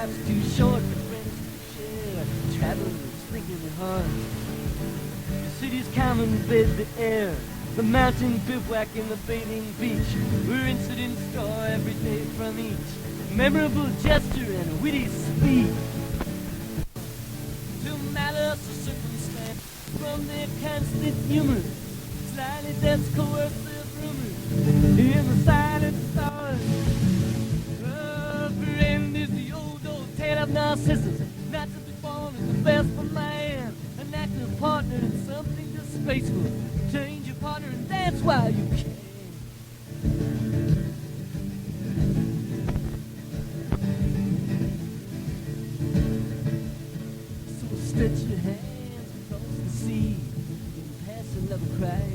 life's too short for friends to share. Travelers thinking hard. The city's commonplace, the air, the mountain bivouac and the bathing beach, where incidents draw every day from each memorable gesture and witty speech. To malice or circumstance, from their constant humor, slightly dense coercive rumors, in the silent stars. A friend is the old tale of Narcissus, not to be born is the best for man, an active partner in something disgraceful. Change your partner and dance while you can. So stretch your hands across the sea and pass another cry.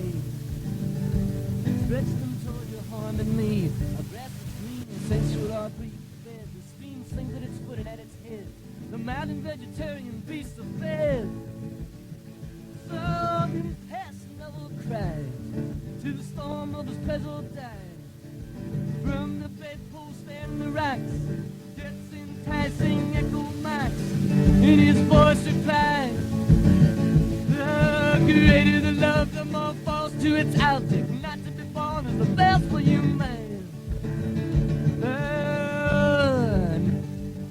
Stretch them toward your harmony. A grass is green and sensual artery fed. The stream sings at its foot and at its head. The mountain vegetarian beasts are fed. So you pass another cry to the storm of his pleasure die. From the bedpost and the rocks, Jet's enticing echo marks. In his voice replies, the greater the love, the more false to its object. Not to be born is the best for you, man.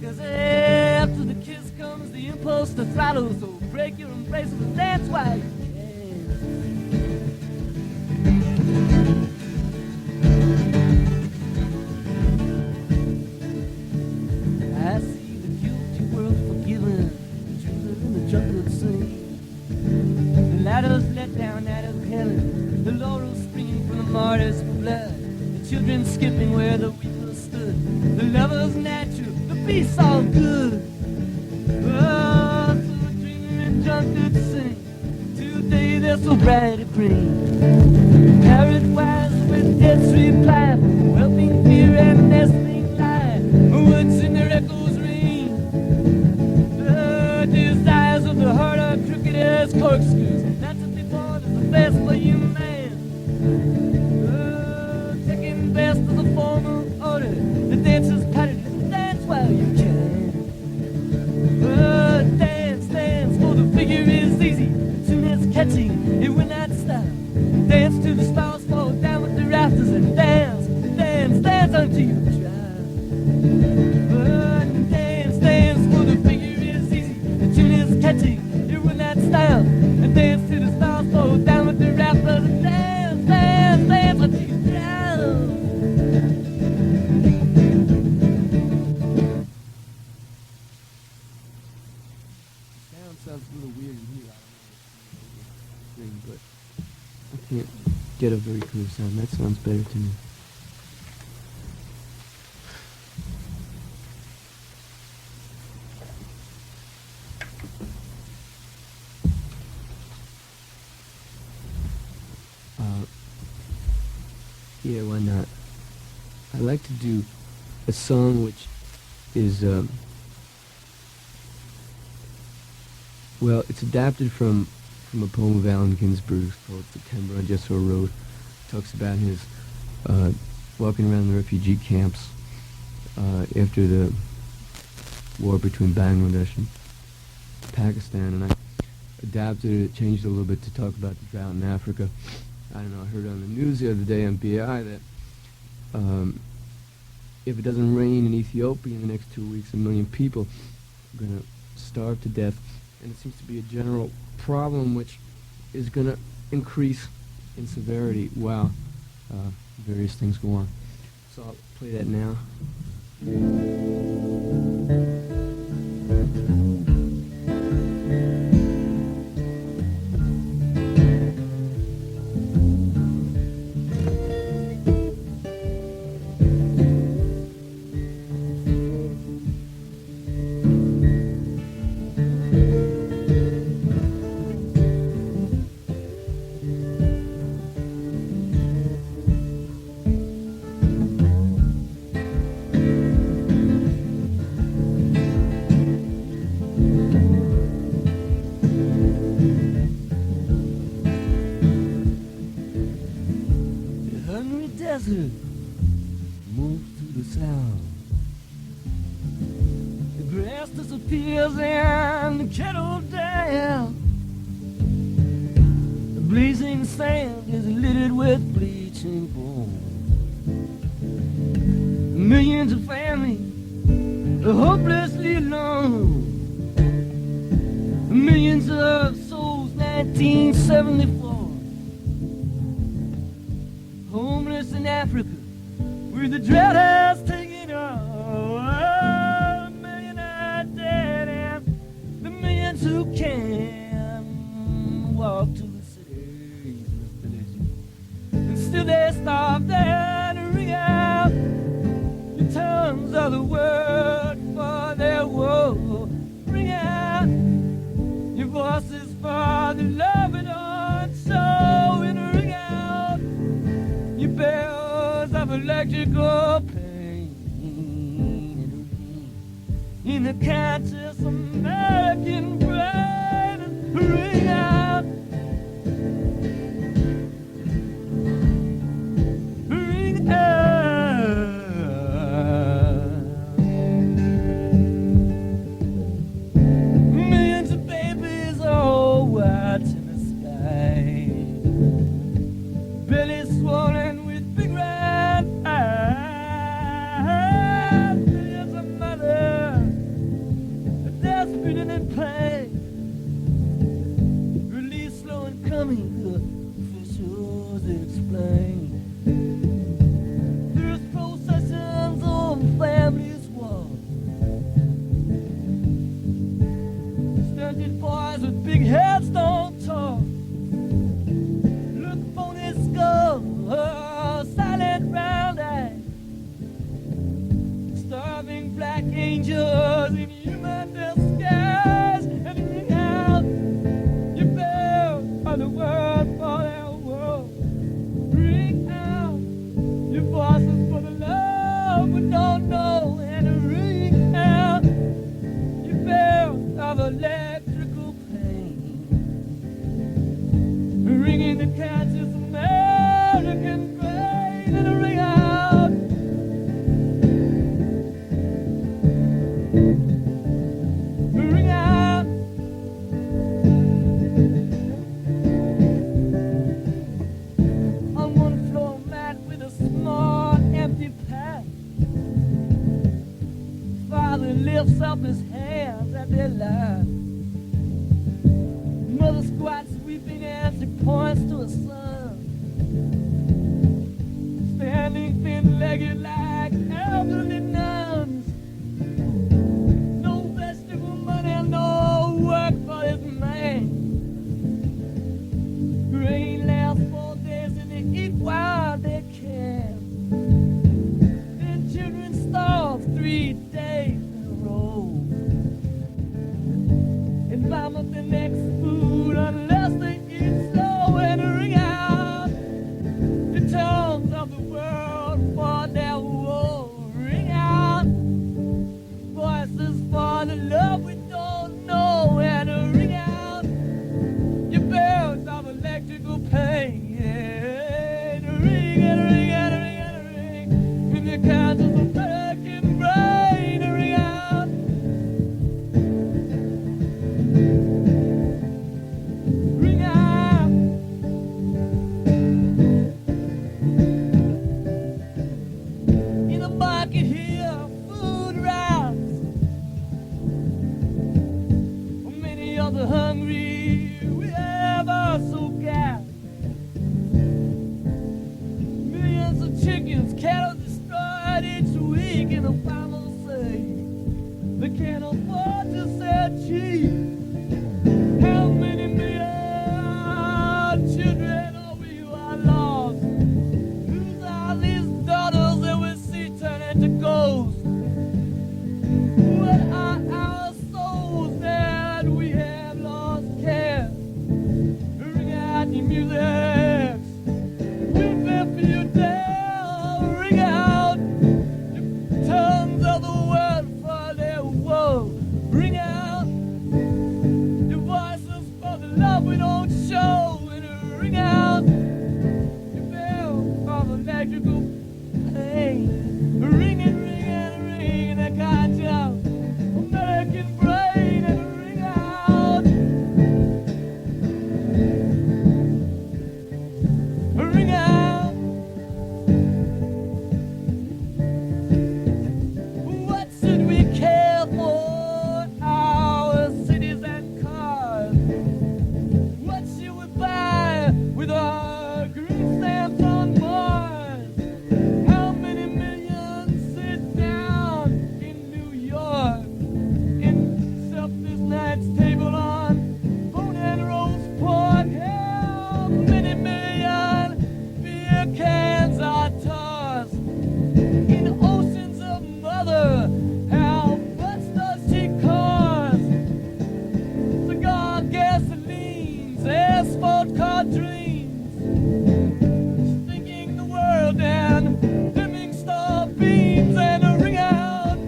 Cause after the kiss comes the impulse to throttle. So break your embrace and dance while you can. I see the guilty world forgiven, the children in the chocolate sing. The ladders let down out of heaven, the laurels springing from the martyr's blood, the children skipping where the weeper stood, the lovers natural, the beasts all good. Oh, so the dreamer and drunkard sing, today they're so bright and green. Parrot wise with death's reply, whelping fear and nestling lie, woods in their echoes ring. The desires of the heart are crooked as corkscrews, not to be born is the best for you, man. Taking best of the formal order, the dancer's pattern, dance while you can. Dance, dance, for the figure is easy, the tune is catching, it will not stop. Dance till the stars fall down with the rafters and dance, dance, dance until you drop. Dance, dance, for the figure is easy, the tune is catching, it will not stop. And dance till the stars fall down with the rafters and dance, dance, dance until you drop. Sounds a little weird in here. I don't know but I can't get a very clear sound. That sounds better to me. Yeah, why not? I like to do a song which is well, it's adapted from a poem of Allen Ginsberg's called September on Jessore Road. It talks about his walking around the refugee camps after the war between Bangladesh and Pakistan, and I adapted it, changed it a little bit to talk about the drought in Africa. I don't know, I heard on the news the other day on BAI that if it doesn't rain in Ethiopia in the next 2 weeks, 1 million people are going to starve to death. And it seems to be a general problem which is going to increase in severity while various things go on. So I'll play that now. grass disappears and the kettle down. The blazing sand is littered with bleaching bones. Millions of families are hopelessly alone. Millions of souls, 1974. Homeless in Africa, where the drought has taken off. A million are dead, and the millions who can walk to the cities, and still they stop there to ring out the tongues of the word for their woe. Ring out your voices for the love and on show, and ring out your bells of electrical pain, and ring in the conscious American brain, and ring out, ring out. Millions of babies all watching the sky, bellies swollen with big red eyes. Millions of mothers are desperate and in pain. Release slow and coming, the officials explain. There's processions on families' walls, stunted boys with big heads don't talk. Look for this skull, silent round eyes, starving black angels in human disguise, and ring out your bell of the word for their world. Ring out your voices for the love we don't know, and ring out your bell of electrical pain, ringing the conscious American brain, and ring out, ring out. On one floor mat with a small empty path, father lifts up his hands at their life. Mother squats weeping as she points to her son, standing thin-legged like elderly nuns. No vegetable money, no work for his man. Rain lasts 4 days and they eat while they can. Then children starve 3 days in a row, and vomit the next food unless they eat slow, and ring out the tongues of the world for their woe. Ring out voices for the love we don't know, and ring out your bells of electrical pain. And ring and ring and ring and ring in the conscious American brain. Ring out, ring out. In the market here, food rise. Many of the hungry we have also got. Millions of chickens, cattle destroyed each week, and the farmers say they can't afford to sell cheap. How many million children are we who are lost? Whose are these daughters that we see turn into ghosts? What are our souls that we have lost care? Ring out your music, weeping for you down. Ring out your tongues of the word for their woe. Ring out your voices for the love we don't show, and ring out your bell of electrical pain. Ring and ring and ring, and the conscience American ring out. What should we care for? Our cities and cars. What should we buy with our green stamps on Mars? How many millions sit down in New York in this night's table on bone and roast pork? How many million beer cans are tossed in oceans of mother? How much does she cost? Cigar gasolines, asphalt car dreams, stinking the world down, dimming star beams, and a ring out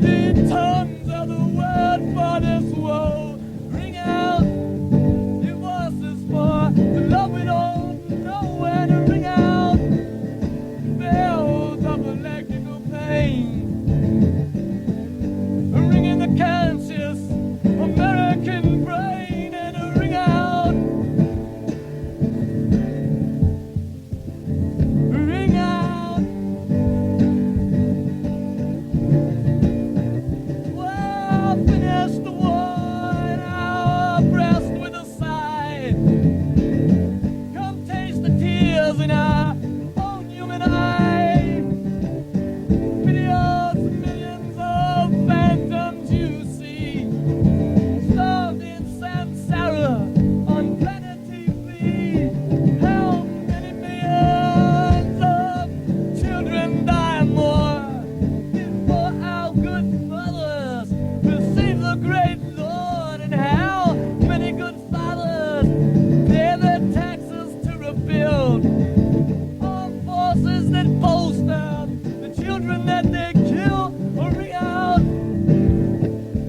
the tongues of the word for this woe. Ring out the voices for the love we don't know, and a ring out bells of electrical pain. A ring in the conscious American brain, and a ring out. Ring out. Well, finish the war in our breast with a sigh. Come taste the tears in our own human eye. Videos, millions of phantoms you see, starved in samsara on planet TV. How many millions of children die more before our good mothers receive the great Lord? And how many good fathers pay their taxes to rebuild armed forces that bolster the children that they kill? Or ring out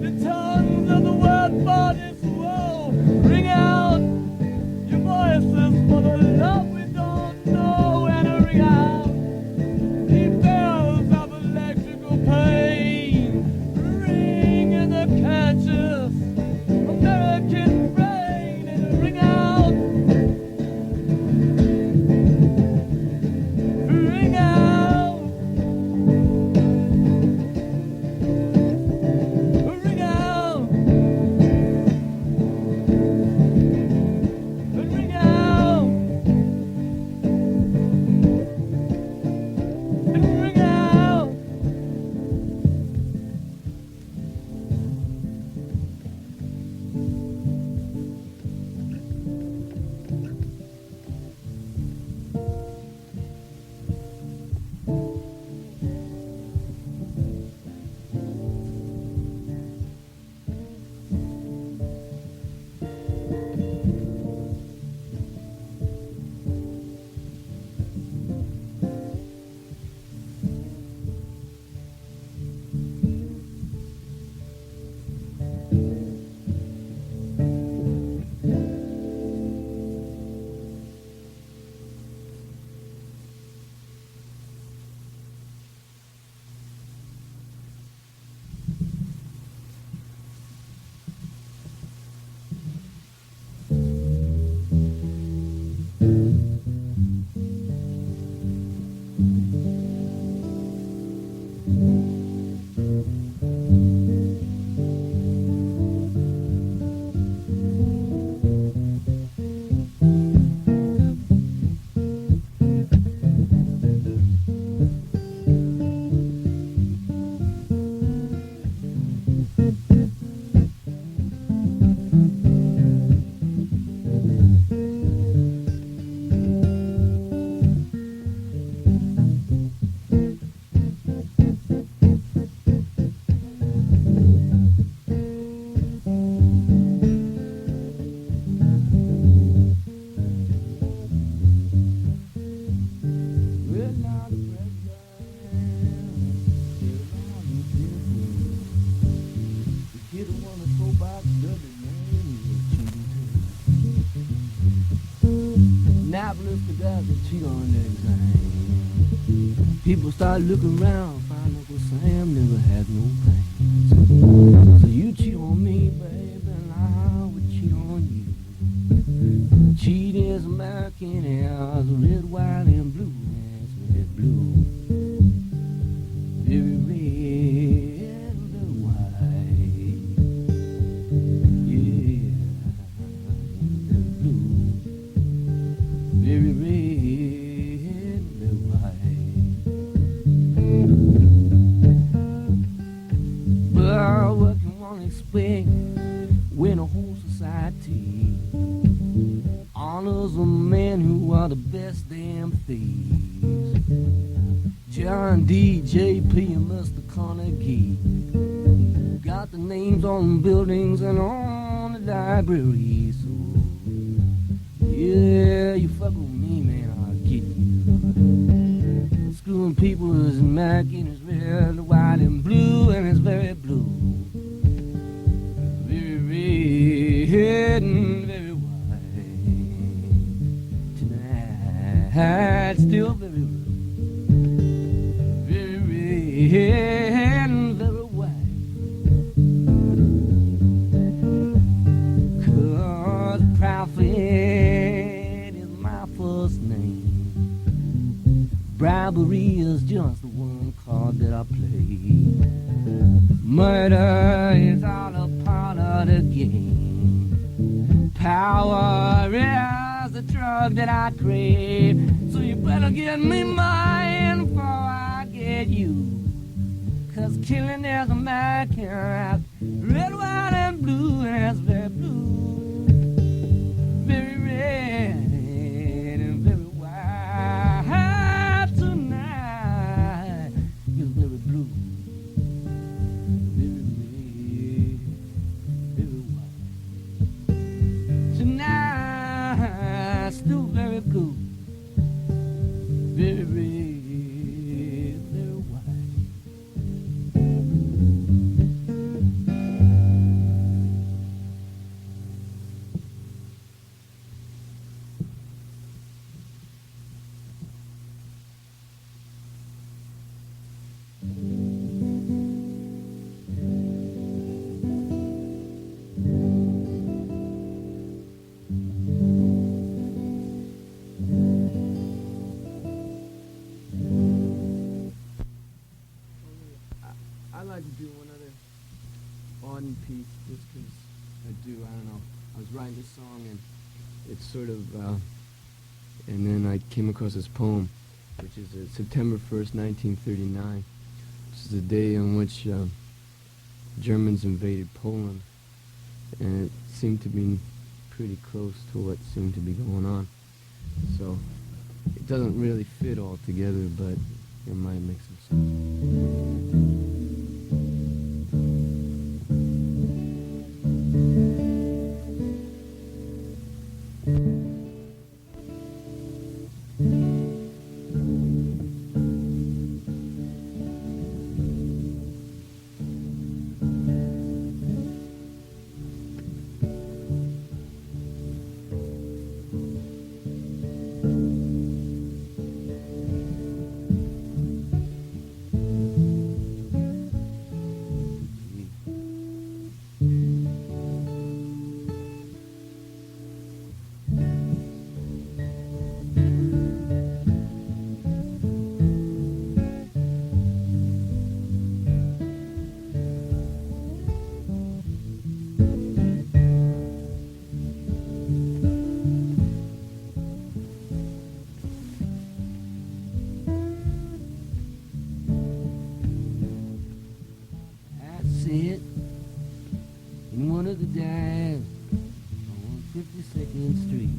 the tongues of the word for this woe. Ring out your voices for the love we don't know, and a ring out the bells of electrical pain. Ring in the conscious American brain, and a ring out. Ring out. Ring out. Ring out. Ring out. Nablus the guys that cheat on their exam. People start looking around, find Uncle Sam never had no plans. So you cheat on me, baby, and I would cheat on you. Cheat is American air, red, white, and blue. Yes, red, blue. Very red and very white. Yeah, very blue. Very red and very white. But what you want to expect when a whole society honors the men who are the best damn thieves? John D, J.P. and Mr. Carnegie got the names on buildings and on the libraries. So, yeah, you fuck with me, man, I'll get you. Screwing people is American, is red, white, and blue, and it's very blue. Very red and very white. Tonight, still very blue. And very white. 'Cause profit is my first name. Bribery is just the one card that I play. Murder is all a part of the game. Power is the drug that I crave. So you better get me mine before I get you. 'Cause killing is American, red, white, and blue, and it's very blue, very red, and very white. Tonight is very blue, very red, very white. Tonight still very blue, very red. Sort of, and then I came across this poem, which is September 1st, 1939, which is the day on which Germans invaded Poland, and it seemed to be pretty close to what seemed to be going on. So it doesn't really fit all together, but it might make some sense. Sit in one of the dives on 52nd Street,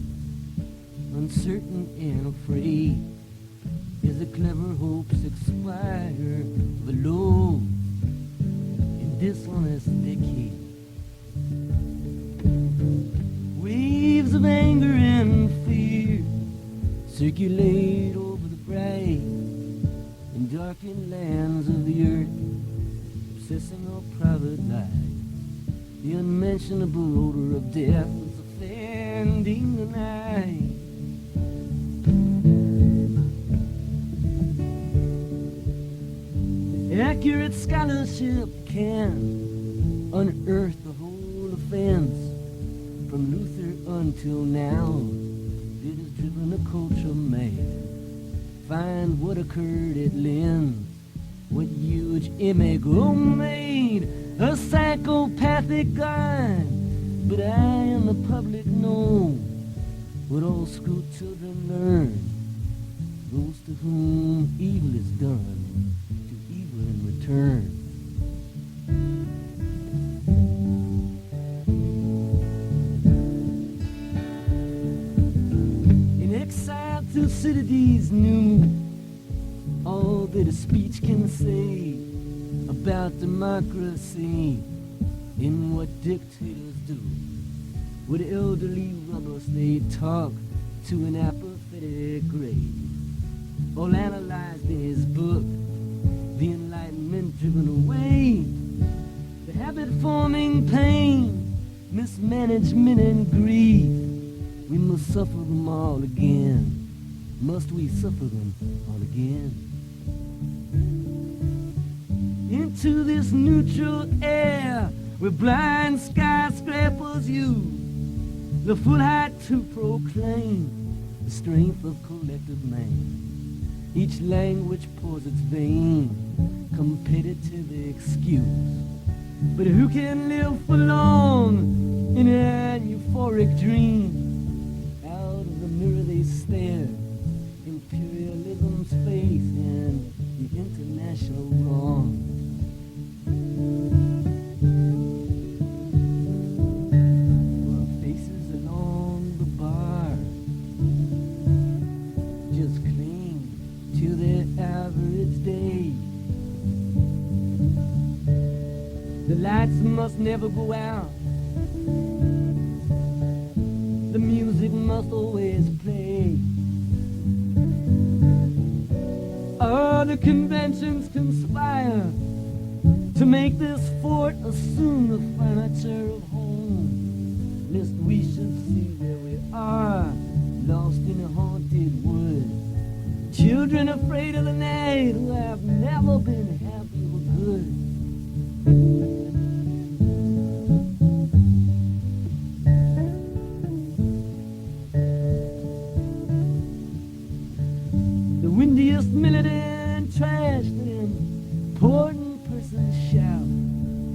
uncertain and afraid, as the clever hopes expire of a low and dishonest decade. Waves of anger and fear circulate over the bright and darkened lands of the earth, obsessing our private life. The unmentionable odor of death is offending the night. Accurate scholarship can unearth the whole offense from Luther until now. It is culture mad. Find what occurred at Lynn, what huge immigrant made a psychopathic guy. But I and the public know what all school children learn. Those to whom evil is done, to evil in return. In exile Thucydides knew all that a speech can say about democracy in what dictators do. With elderly rubbers they talk to an apathetic grave. All analyzed in his book, the enlightenment driven away, the habit-forming pain, mismanagement and grief. We must suffer them all again. Must we suffer them all again? Into this neutral air where blind skyscrapers use the full height to proclaim the strength of collective man. Each language pours its vain, competitive excuse. But who can live for long in an euphoric dream? Out of the mirror they stare, imperialism's face and the international wrong. Our faces along the bar just cling to their average day. The lights must never go out. The music must always play. Oh, the conventions conspire to make this fort assume the furniture of home, lest we should see where we are, lost in a haunted wood. Children afraid of the night who have never been happy or good. The windiest militant trash that important person shout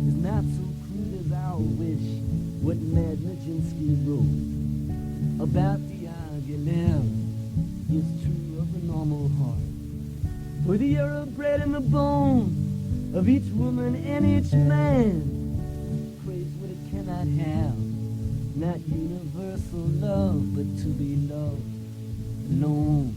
is not so crude as our wish. What Mad Nijinsky wrote about the Aguilera is true of the normal heart. For the arrow bred in the bone of each woman and each man craves what it cannot have, not universal love, but to be loved alone.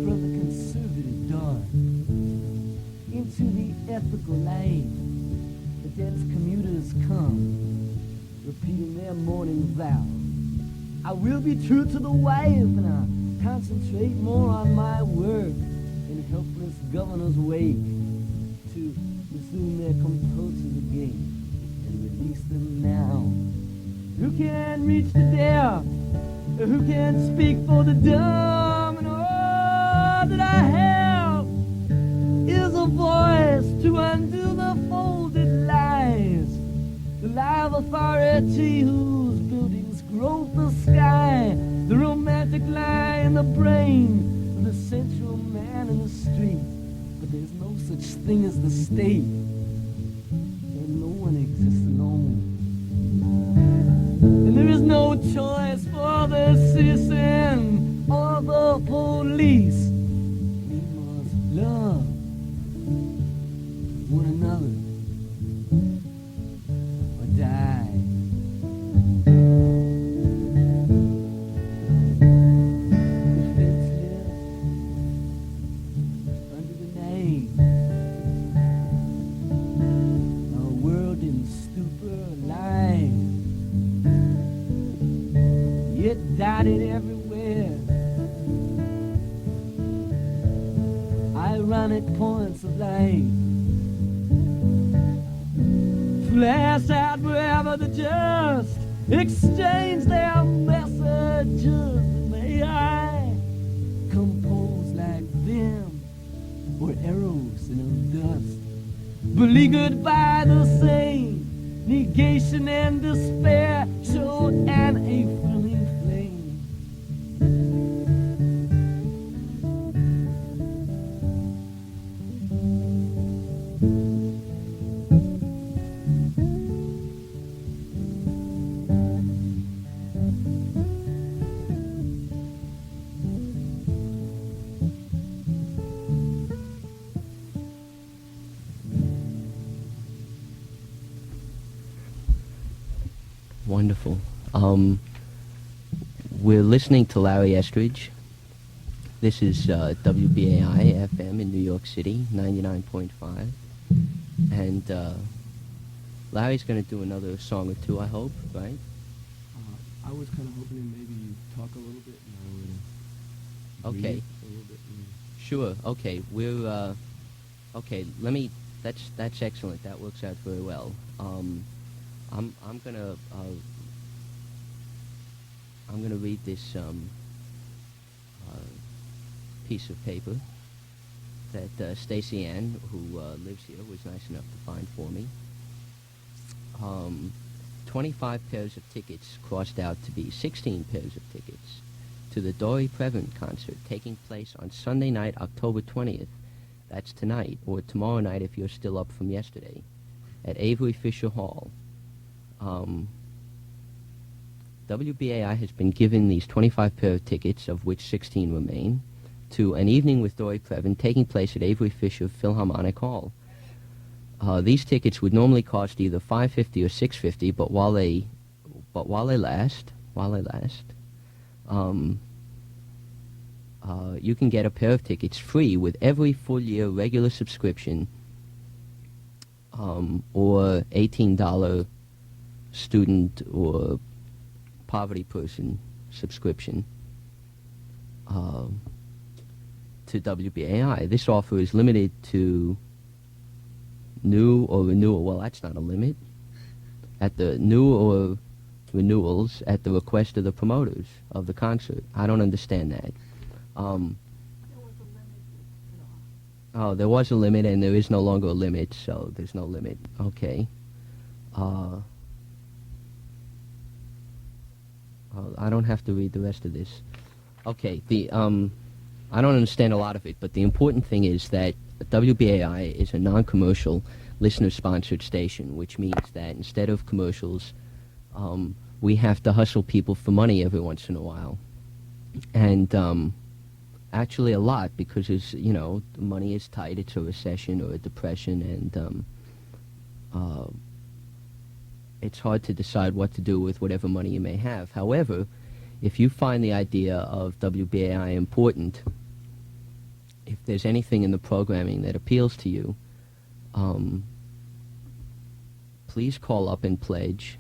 From the conservative dark into the ethical light, the dense commuters come, repeating their morning vow. I will be true to the wife, and I'll concentrate more on my work in helpless governors wake to resume their compulsions again and release them now. Who can reach the deaf? Who can speak for the dumb? And all that I have is a voice to undo the folded lies, the lie of authority whose buildings grow the sky, the romantic lie in the brain of the sensual man in the street. But there's no such thing as the state, and no one exists alone. And there is no choice for the citizen or the police. We must love one another or die. Defenseless under the night, our world in stupor lies, yet dotted everywhere, ironic points of light flash out wherever the just exchange their messages. May I compose like them or arrows in the dust, beleaguered by the same negation and despair, showed an a-filling flame. Wonderful. We're listening to Larry Estridge. This is WBAI FM in New York City, 99.5. And Larry's going to do another song or two, I hope, right? I was kind of hoping maybe you talk a little bit and I would Okay. read a little bit. Sure. Okay. We're okay. Let me. That's excellent. That works out very well. I'm gonna read this piece of paper that Stacy Ann, who lives here, was nice enough to find for me. 25 pairs of tickets crossed out to be 16 pairs of tickets to the Dory Previn concert taking place on Sunday night, October 20th. That's tonight, or tomorrow night if you're still up from yesterday, at Avery Fisher Hall. WBAI has been given these 25 pair of tickets, of which 16 remain, to an evening with Dory Previn taking place at Avery Fisher Philharmonic Hall. These tickets would normally cost either $5.50 or $6.50, but while they last, you can get a pair of tickets free with every full-year regular subscription, or $18 student or poverty person subscription to WBAI. This offer is limited to new or renewal. Well, that's not a limit. At the new or renewals at the request of the promoters of the concert. I don't understand that. Oh, there was a limit, and there is no longer a limit, so there's no limit. Okay. I don't have to read the rest of this. Okay, I don't understand a lot of it, but the important thing is that WBAI is a non-commercial, listener-sponsored station, which means that instead of commercials, we have to hustle people for money every once in a while. And actually a lot, because it's, money is tight. It's a recession or a depression, and it's hard to decide what to do with whatever money you may have. However, if you find the idea of WBAI important, if there's anything in the programming that appeals to you, please call up and pledge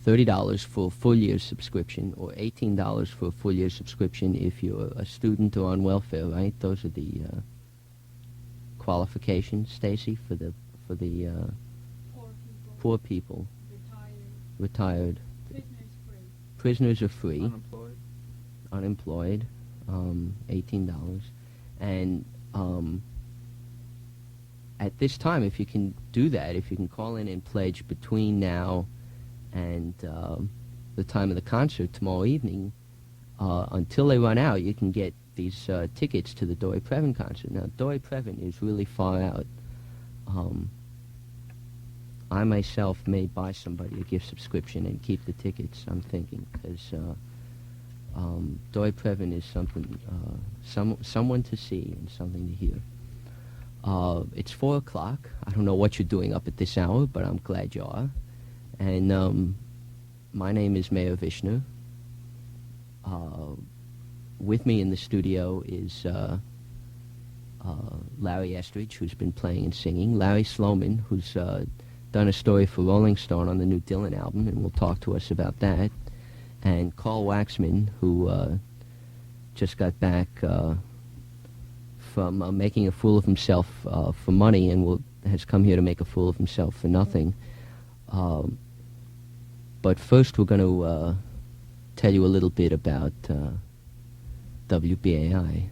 $30 for a full year's subscription, or $18 for a full year's subscription if you're a student or on welfare, right? Those are the qualifications, Stacy, for the poor people. Retired. Prisoners are free. Unemployed. $18. And at this time, if you can do that, if you can call in and pledge between now and the time of the concert tomorrow evening, until they run out, you can get these tickets to the Dory Previn concert. Now, Dory Previn is really far out. I myself may buy somebody a gift subscription and keep the tickets, I'm thinking, because Dory Previn is something, someone to see and something to hear. It's 4 o'clock. I don't know what you're doing up at this hour, but I'm glad you are. And my name is Mayer Vishner. With me in the studio is Larry Estridge, who's been playing and singing. Larry Sloman, who's done a story for Rolling Stone on the new Dylan album, and will talk to us about that. And Carl Waxman, who just got back from making a fool of himself for money, and has come here to make a fool of himself for nothing. But first we're going to tell you a little bit about WBAI.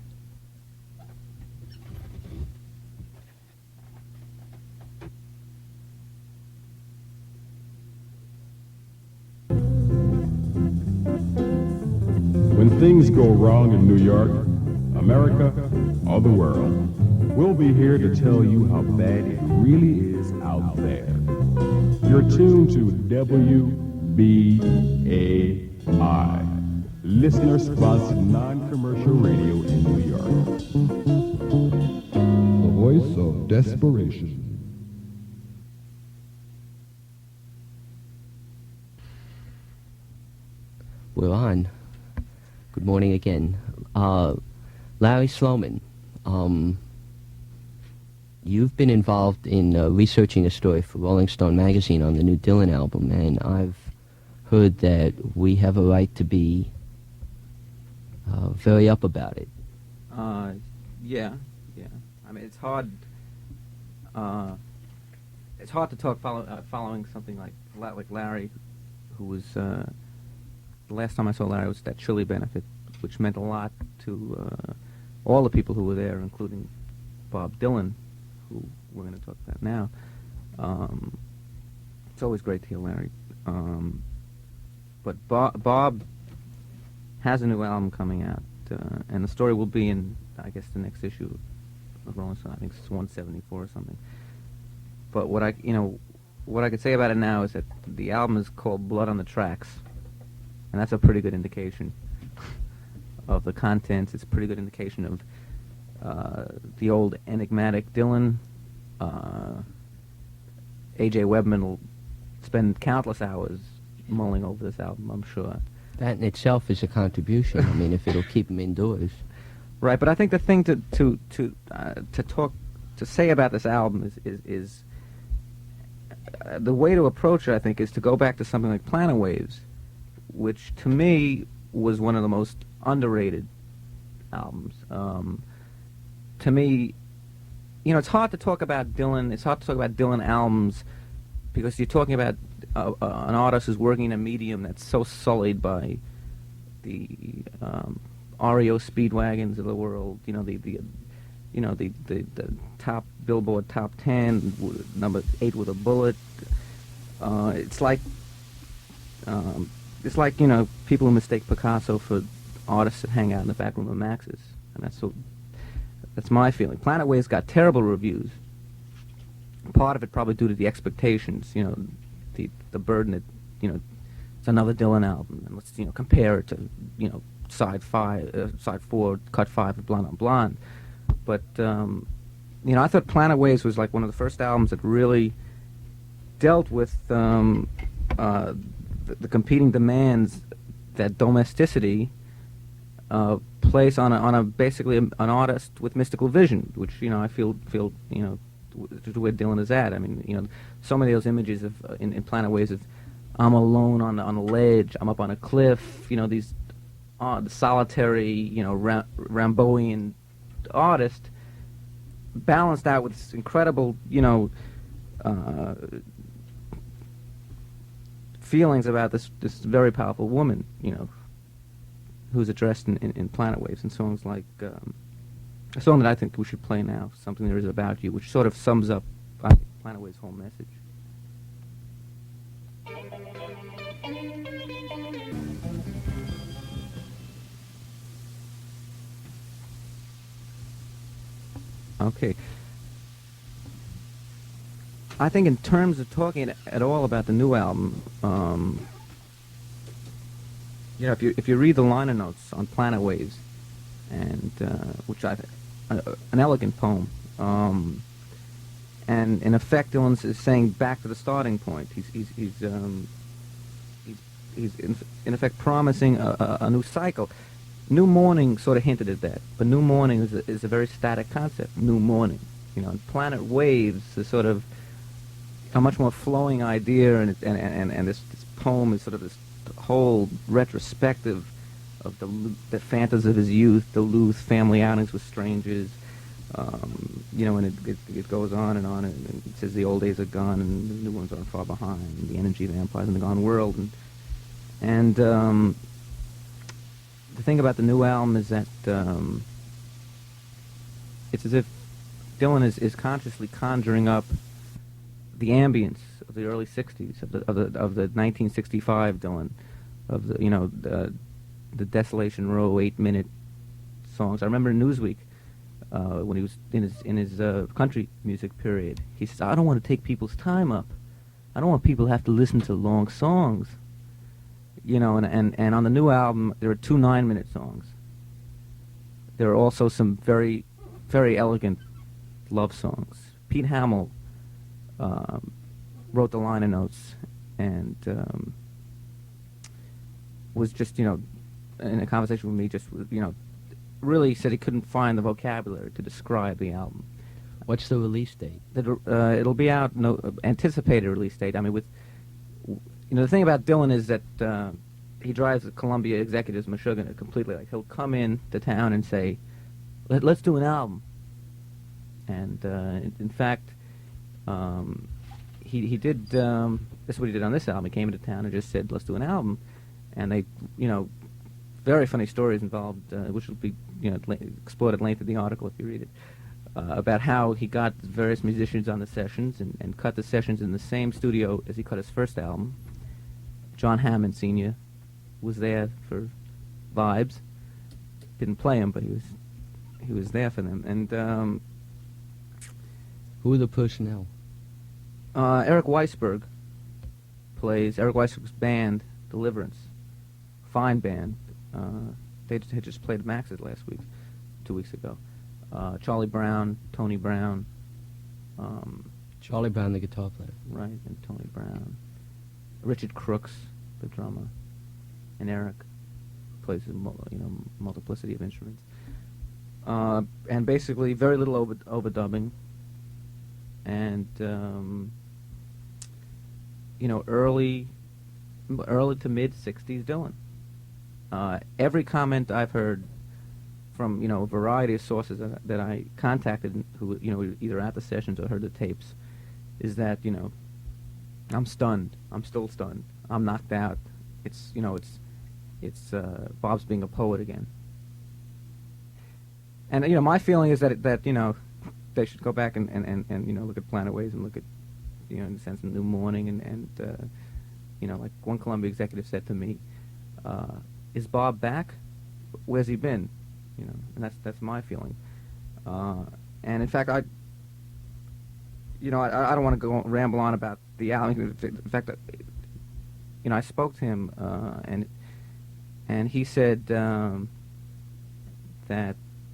things go wrong in New York, America, or the world, we'll be here to tell you how bad it really is out there. You're tuned to WBAI, listener-sponsored non-commercial radio in New York. The voice of desperation. We're on. Good morning again. Larry Sloman, you've been involved in researching a story for Rolling Stone magazine on the new Dylan album, and I've heard that we have a right to be very up about it. Yeah. I mean, it's hard. It's hard to talk following something like Larry, who was. The last time I saw Larry was at that Chili benefit, which meant a lot to all the people who were there, including Bob Dylan, who we're going to talk about now. It's always great to hear Larry. But Bob has a new album coming out, and the story will be in, I guess, the next issue of Rolling Stone. I think it's 174 or something. But what I could say about it now is that the album is called Blood on the Tracks. And that's a pretty good indication of the contents. It's a pretty good indication of the old enigmatic Dylan. A.J. Webman will spend countless hours mulling over this album, I'm sure. That in itself is a contribution. I mean, if it'll keep him indoors. Right, but I think the thing to say about this album is the way to approach it, I think, is to go back to something like Planet Waves, which to me was one of the most underrated albums. To me, it's hard to talk about Dylan. It's hard to talk about Dylan albums because you're talking about an artist who's working in a medium that's so sullied by the REO Speedwagons of the world. The top Billboard top 10, number 8 with a bullet. It's like people who mistake Picasso for artists that hang out in the back room of Max's, and that's my feeling. Planet Waves got terrible reviews. Part of it probably due to the expectations, the burden that, it's another Dylan album, and let's compare it to side 4, cut 5 of Blonde on Blonde. But I thought Planet Waves was like one of the first albums that really dealt with the competing demands that domesticity place on basically an artist with mystical vision, which I feel where Dylan is at. I mean, so many of those images of in Planet Waves of I'm alone on a ledge, I'm up on a cliff, these the solitary, Ramboian artist, balanced out with this incredible, feelings about this very powerful woman, who's addressed in Planet Waves, and songs like a song that I think we should play now, Something There Is About You, which sort of sums up, I think, Planet Waves' whole message. Okay. I think in terms of talking at all about the new album, if you read the liner notes on Planet Waves, and which an elegant poem, and in effect Dylan is saying back to the starting point. He's in effect promising a new cycle. New Morning sort of hinted at that, but New Morning is a very static concept. New Morning, and Planet Waves is sort of a much more flowing idea, and this poem is sort of this whole retrospective of the fantasy of his youth, Duluth, family outings with strangers, and it goes on, and it says the old days are gone and the new ones aren't far behind, and the energy of the empires in the gone world, and the thing about the new album is that it's as if Dylan is consciously conjuring up the ambience of the early '60s, of the 1965 Dylan, of the the Desolation Row 8-minute songs. I remember in Newsweek when he was in his country music period. He says, "I don't want to take people's time up. I don't want people to have to listen to long songs." You know, and on the new album there are 2 9-minute songs. There are also some very, very elegant love songs. Pete Hamill wrote the liner notes and was just, you know, in a conversation with me, just, you know, really said he couldn't find the vocabulary to describe the album. What's the release date? It'll be out, anticipated release date. I mean, with, you know, the thing about Dylan is that he drives the Columbia executives Meshuggah completely. Like, he'll come in to town and say, let's do an album. And in fact, he did, this is what he did on this album. He came into town and just said, let's do an album. And they, you know, very funny stories involved, which will be, you know, explored at length in the article if you read it, about how he got various musicians on the sessions and cut the sessions in the same studio as he cut his first album. John Hammond Sr. was there for vibes. Didn't play him, but he was there for them. And Who are the personnel? Eric Weisberg plays Eric Weisberg's band, Deliverance. Fine band. They had just played Max's last week, 2 weeks ago. Charlie Brown, Tony Brown. Charlie Brown, the guitar player. Right, and Tony Brown. Richard Crooks, the drummer. And Eric plays a multiplicity of instruments. And basically very little overdubbing. And, you know, early to mid-60s Dylan. Every comment I've heard from, you know, a variety of sources that I contacted who, you know, either at the sessions or heard the tapes, is that, you know, I'm stunned. I'm still stunned. I'm knocked out. It's, you know, it's Bob's being a poet again. And, you know, my feeling is that you know, they should go back and you know, look at Planet Waves and look at, you know, in a sense, New Morning and you know, like one Columbia executive said to me, is Bob back? Where's he been? You know, and that's my feeling. And in fact, I don't want to go ramble on about the album. In fact, you know, I spoke to him and he said that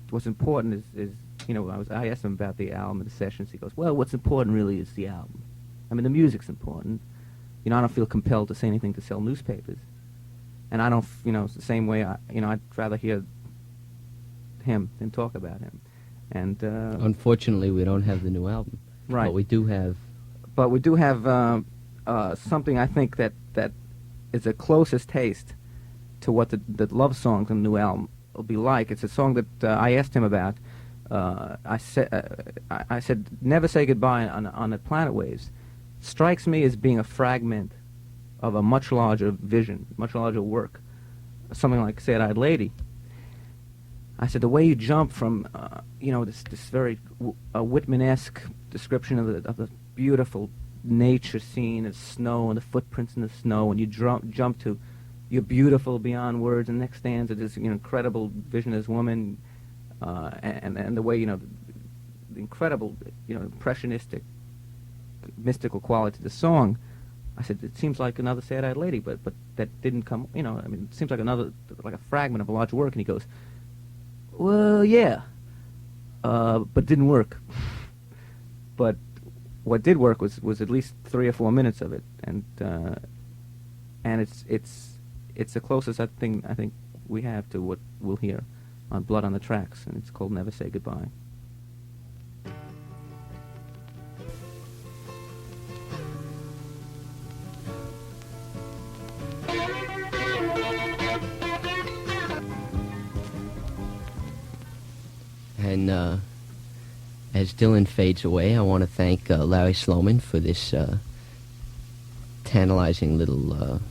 what's important is you know, I asked him about the album and the sessions. He goes, well, what's important really is the album. I mean, the music's important. You know, I don't feel compelled to say anything to sell newspapers. And I don't, you know, it's the same way, I'd rather hear him than talk about him. And unfortunately, we don't have the new album. Right. But we do have... something I think that is the closest taste to what the love songs on the new album will be like. It's a song that I asked him about. I said, Never Say Goodbye on the Planet Waves strikes me as being a fragment of a much larger vision, much larger work, something like Sad-Eyed Lady. I said, the way you jump from, you know, this very Whitman-esque description of the beautiful nature scene of snow and the footprints in the snow, and you jump to you're beautiful beyond words, and next stanza this, you know, incredible vision of this woman, and the way, you know, the incredible, you know, impressionistic, mystical quality to the song. I said, it seems like another Sad-Eyed Lady, but that didn't come, you know, I mean, it seems like like a fragment of a large work. And he goes, well, yeah, but didn't work. But what did work was at least 3 or 4 minutes of it, and it's the closest I think we have to what we'll hear on Blood on the Tracks, and it's called Never Say Goodbye. And as Dylan fades away, I want to thank Larry Sloman for this tantalizing little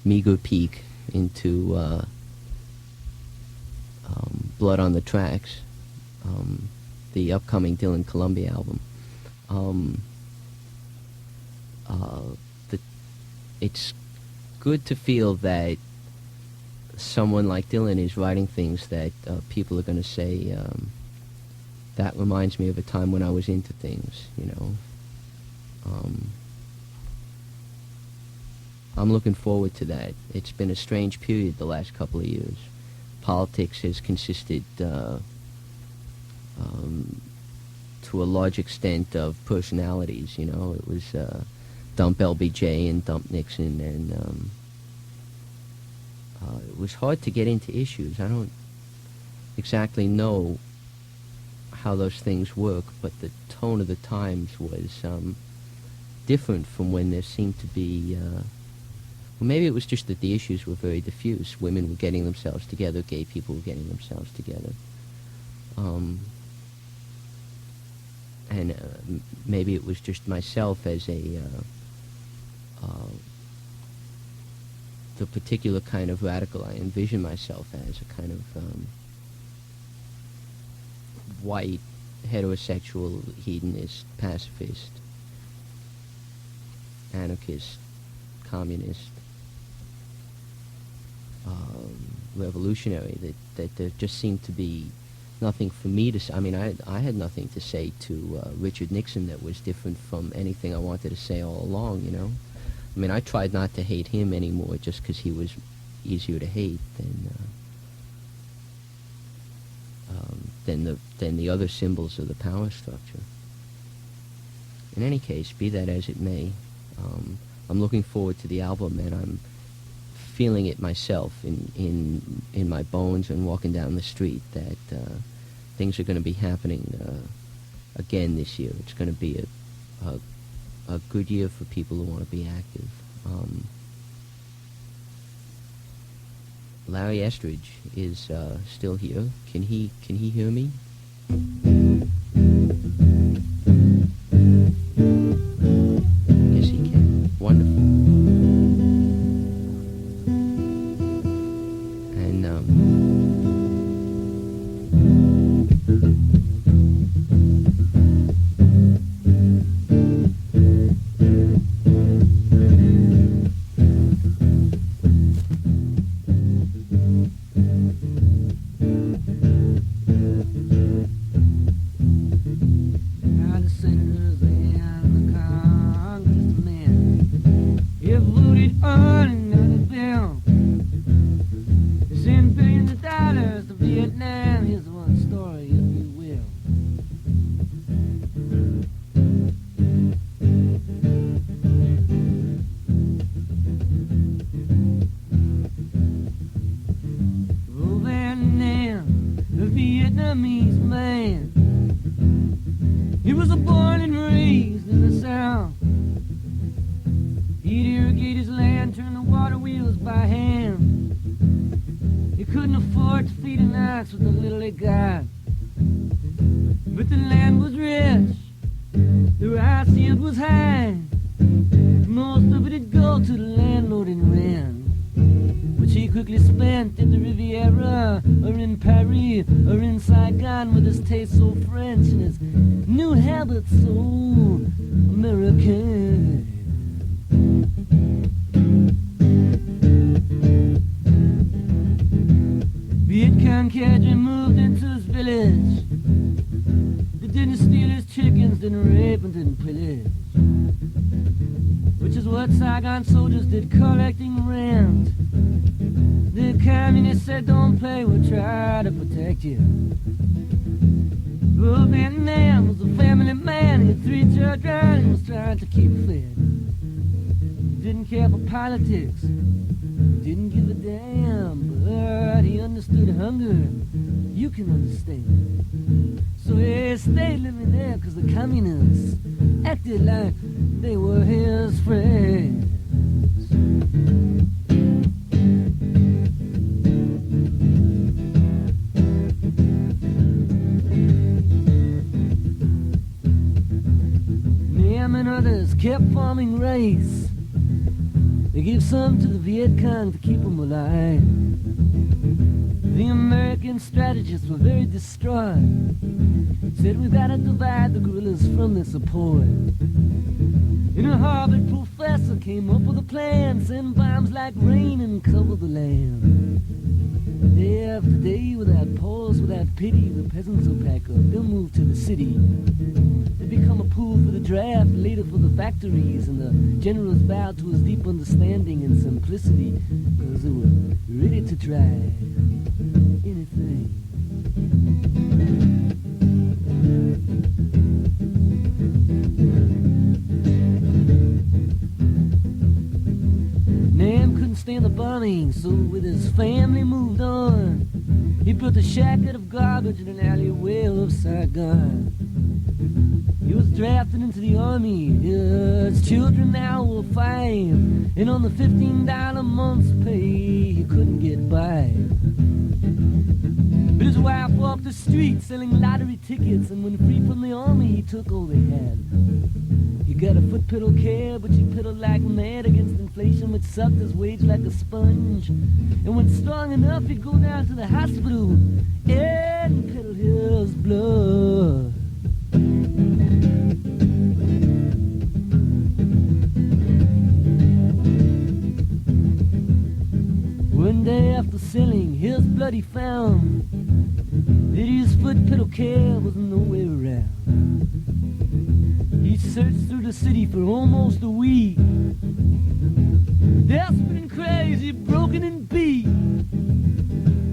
meager peek into Blood on the Tracks, the upcoming Dylan Columbia album. It's good to feel that someone like Dylan is writing things that people are going to say, that reminds me of a time when I was into things, you know. I'm looking forward to that. It's been a strange period the last couple of years. Politics has consisted to a large extent of personalities, you know. It was dump LBJ and dump Nixon, and it was hard to get into issues. I don't exactly know how those things work, but the tone of the times was different from when there seemed to be, well, maybe it was just that the issues were very diffuse. Women were getting themselves together, gay people were getting themselves together. And maybe it was just myself as a, the particular kind of radical I envision myself as, a kind of white, heterosexual, hedonist, pacifist, anarchist, communist, revolutionary, that there just seemed to be nothing for me to say. I mean, I had nothing to say to Richard Nixon that was different from anything I wanted to say all along, you know. I mean, I tried not to hate him anymore just because he was easier to hate than the other symbols of the power structure. In any case, be that as it may, I'm looking forward to the album, and I'm feeling it myself in my bones and walking down the street that things are going to be happening again this year. It's going to be a good year for people who want to be active. Larry Estridge is still here. Can he hear me? Yes, he can. Wonderful. And soldiers did collecting rent. The communists said, don't play, we'll try to protect you. Well, that man was a family man. He had 3 children and was trying to keep fed. He didn't care for politics, he didn't give a damn, but he understood hunger. You can understand. So he stayed living there because the communists acted like they were his friends. Them and others kept forming race. They gave some to the Viet Cong to keep them alive. The American strategists were very distraught. Said we gotta divide the guerrillas from their support. And a Harvard professor came up with a plan, send bombs like rain and cover the land. Day after day, without pause, without pity, the peasants will pack up, they'll move to the city. They become a pool for the draft, later for the factories, and the generals bowed to his deep understanding and simplicity, because they were ready to try anything. Nam couldn't stand the bombing, so with his family moved on. He built a shack out of garbage in an alleyway of Saigon. He was drafted into the army. His children now were 5, and on the $15 a month's pay, he couldn't get by. But his wife walked the streets selling lottery tickets, and when free from the army, he took all they had. He got a foot pedal cab, but he pedaled like mad against inflation, which sucked his wage like a sponge. And when strong enough, he'd go down to the hospital and pedal his blood. One day after selling his blood, he found that his foot pedal cab was nowhere around. He searched through the city for almost a week, desperate and crazy, broken and beat.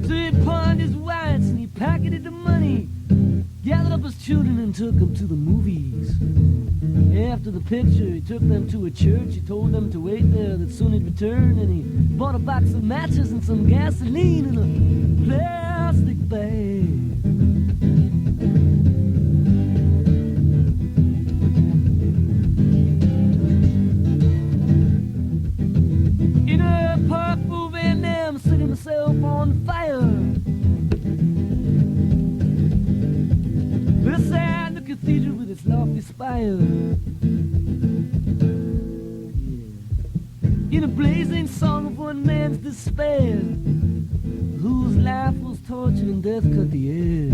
So he pawned his whites and he pocketed the money, gathered up his children and took them to the movies. After the picture, he took them to a church. He told them to wait there, that soon he'd return. And he bought a box of matches and some gasoline in a plastic bag. In a park over in Nam, setting himself on fire. Beside the cathedral with its lofty spire. In a blazing song of one man's despair, whose life was tortured and death cut the air.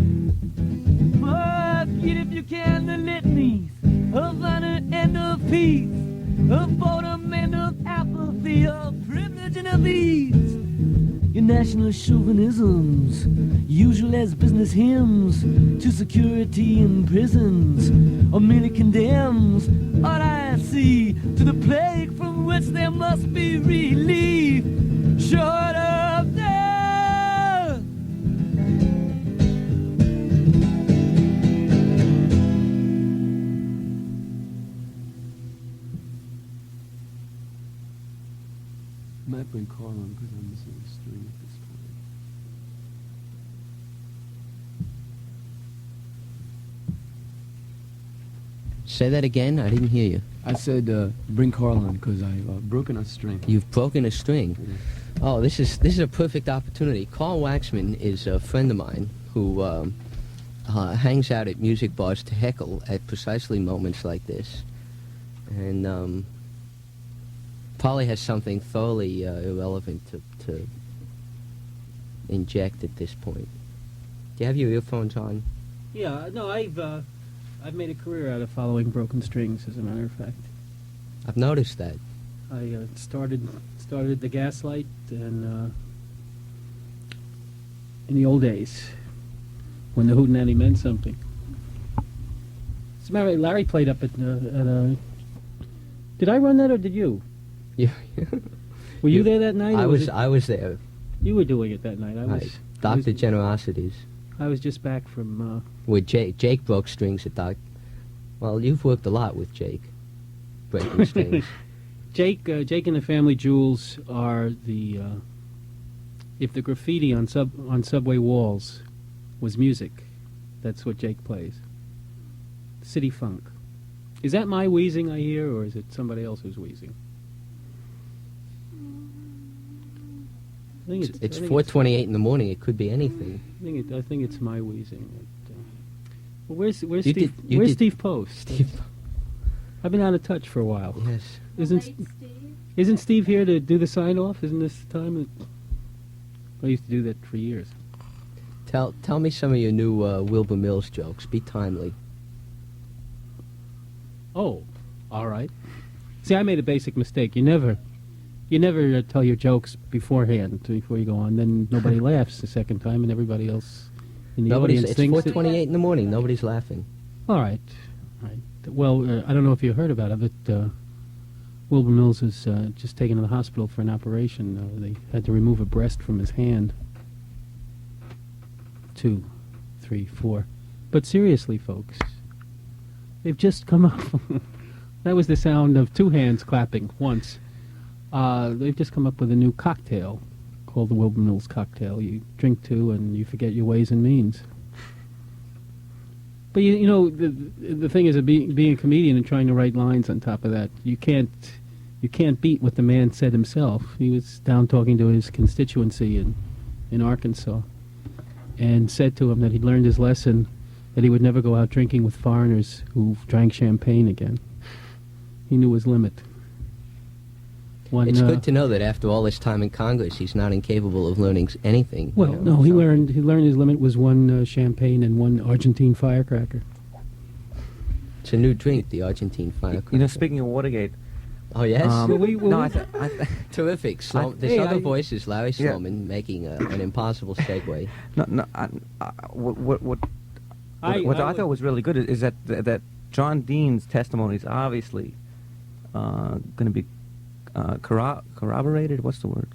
Forget if you can the litanies of honor and of peace, of boredom and of apathy, of privilege and of ease. Your national chauvinisms, usual as business hymns to security in prisons, or merely condemns all I see to the plague from which there must be relief, short of death. Might bring Carl on because I'm missing a string at this point. Say that again. I didn't hear you. I said bring Carl on because I've broken a string. You've broken a string. Yeah. Oh, this is a perfect opportunity. Carl Waxman is a friend of mine who hangs out at music bars to heckle at precisely moments like this, and probably has something thoroughly irrelevant to inject at this point. Do you have your earphones on? Yeah, no, I've made a career out of following broken strings, as a matter of fact. I've noticed that. I started the Gaslight and in the old days when the hootenanny meant something. As a matter of fact, Larry played up at did I run that or did you? Yeah. Were you there that night? I or was there. You were doing it that night. I was. Dr. Generosities. I was just back from. With Jake. Jake broke strings at Doc. Well, you've worked a lot with Jake. Breaking strings. Jake and the Family Jewels are the. If the graffiti on subway walls was music, that's what Jake plays. City funk. Is that my wheezing I hear, or is it somebody else who's wheezing? I think it's 4:28 in the morning. It could be anything. I think it's my wheezing. Well, where's You Steve? did- Where's Steve Post? Steve. I've been out of touch for a while. Yes. Isn't Steve here to do the sign off? Isn't this the time? I used to do that for years. Tell me some of your new Wilbur Mills jokes. Be timely. Oh, all right. See, I made a basic mistake. You never tell your jokes beforehand before you go on. Then nobody laughs the second time, and everybody else in the audience It's thinks 4:28 in the morning. Nobody's laughing. All right. Well, I don't know if you heard about it, but Wilbur Mills is just taken to the hospital for an operation. They had to remove a breast from his hand. 2, 3, 4. But seriously, folks, they've just come up. That was the sound of 2 hands clapping once. They've just come up with a new cocktail called the Wilbur Mills cocktail. You drink 2 and you forget your ways and means. But you know, the thing is, being a comedian and trying to write lines on top of that, you can't beat what the man said himself. He was down talking to his constituency in Arkansas, and said to him that he'd learned his lesson, that he would never go out drinking with foreigners who drank champagne again. He knew his limit. It's good to know that after all this time in Congress, he's not incapable of learning anything. Well, no, he learned his limit was 1 champagne and 1 Argentine firecracker. It's a new drink, the Argentine firecracker. You know, speaking of Watergate. Oh, yes? Terrific. This other voice is Larry Sloman making an impossible segue. What I thought was really good is that John Dean's testimony is obviously going to be corroborated. What's the word?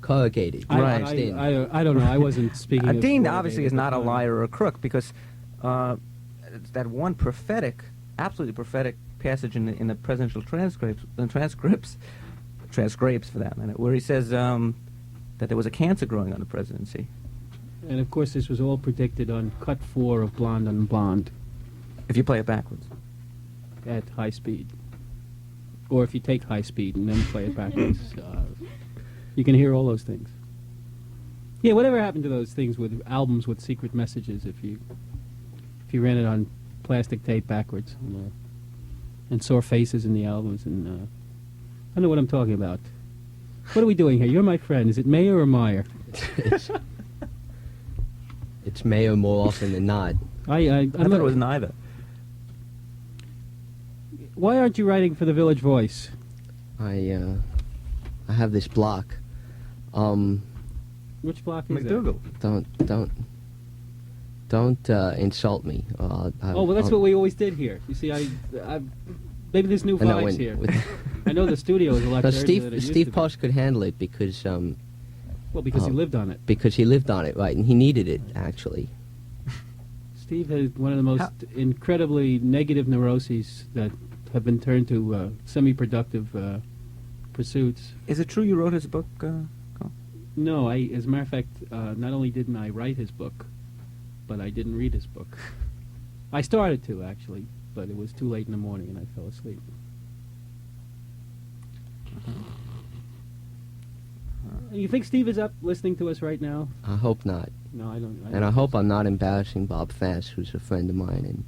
Corrugated. Right. I don't know. I wasn't speaking. Dean obviously is not a liar or a crook, because that one absolutely prophetic passage in the presidential transcripts for that matter, where he says that there was a cancer growing on the presidency. And of course, this was all predicted on cut 4 of Blonde on Blonde. If you play it backwards. At high speed. Or if you take high speed and then play it backwards, you can hear all those things. Yeah, whatever happened to those things with albums with secret messages if you ran it on plastic tape backwards and saw faces in the albums, and I know what I'm talking about. What are we doing here? You're my friend. Is it Mayer or Meyer? It's Mayer more often than not. I thought it was neither. Why aren't you writing for the Village Voice? I have this block. Which block is McDougal. Don't insult me. Well, that's what we always did here. You see, maybe there's new vibes here. I know the studio is a lot better than it used to Steve be. Post could handle it because because he lived on it. Because he lived on it, right, and he needed it actually. Steve had one of the most incredibly negative neuroses that have been turned to semi-productive pursuits. Is it true you wrote his book, Carl? No, as a matter of fact, not only didn't I write his book, but I didn't read his book. I started to, actually, but it was too late in the morning and I fell asleep. You think Steve is up listening to us right now? I hope not. No, I don't. And I hope I'm not embarrassing Bob Fass, who's a friend of mine and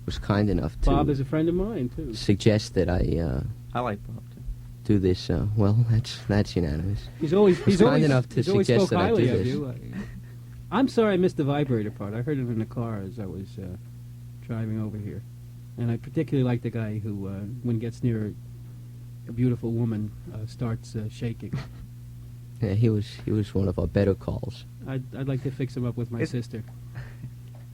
was kind enough to... Bob is a friend of mine, too. ...suggest that I like Bob, too. Do this. Well, that's unanimous. He's always kind enough to suggest that I do this. I'm sorry I missed the vibrator part. I heard it in the car as I was driving over here. And I particularly like the guy who, when he gets near a beautiful woman, starts shaking. Yeah, he was one of our better calls. I'd like to fix him up with my sister,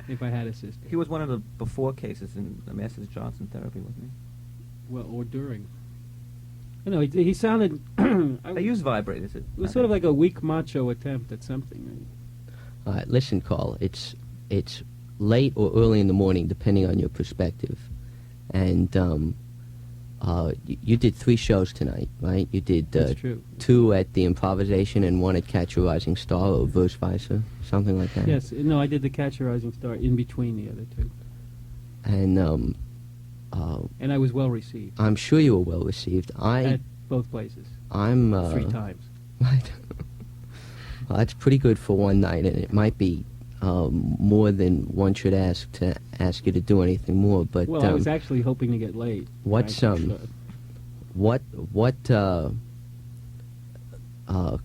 if I had a sister. He was one of the before cases in the Masters Johnson therapy, wasn't he? Well, or during. I know, he sounded... They use vibrators. It was sort of like a weak macho attempt at something. All right, listen, Carl, it's late or early in the morning, depending on your perspective. And you did 3 shows tonight, right? You did That's true. 2 at the Improvisation and 1 at Catch a Rising Star, or vice versa, something like that. Yes, no, I did the Catch a Rising Star in between the other 2. And I was well received. I'm sure you were well received. At both places. 3 times. Right. Well, that's pretty good for one night, and it might be more than one should ask to ask you to do anything more. But well, I was actually hoping to get laid. What's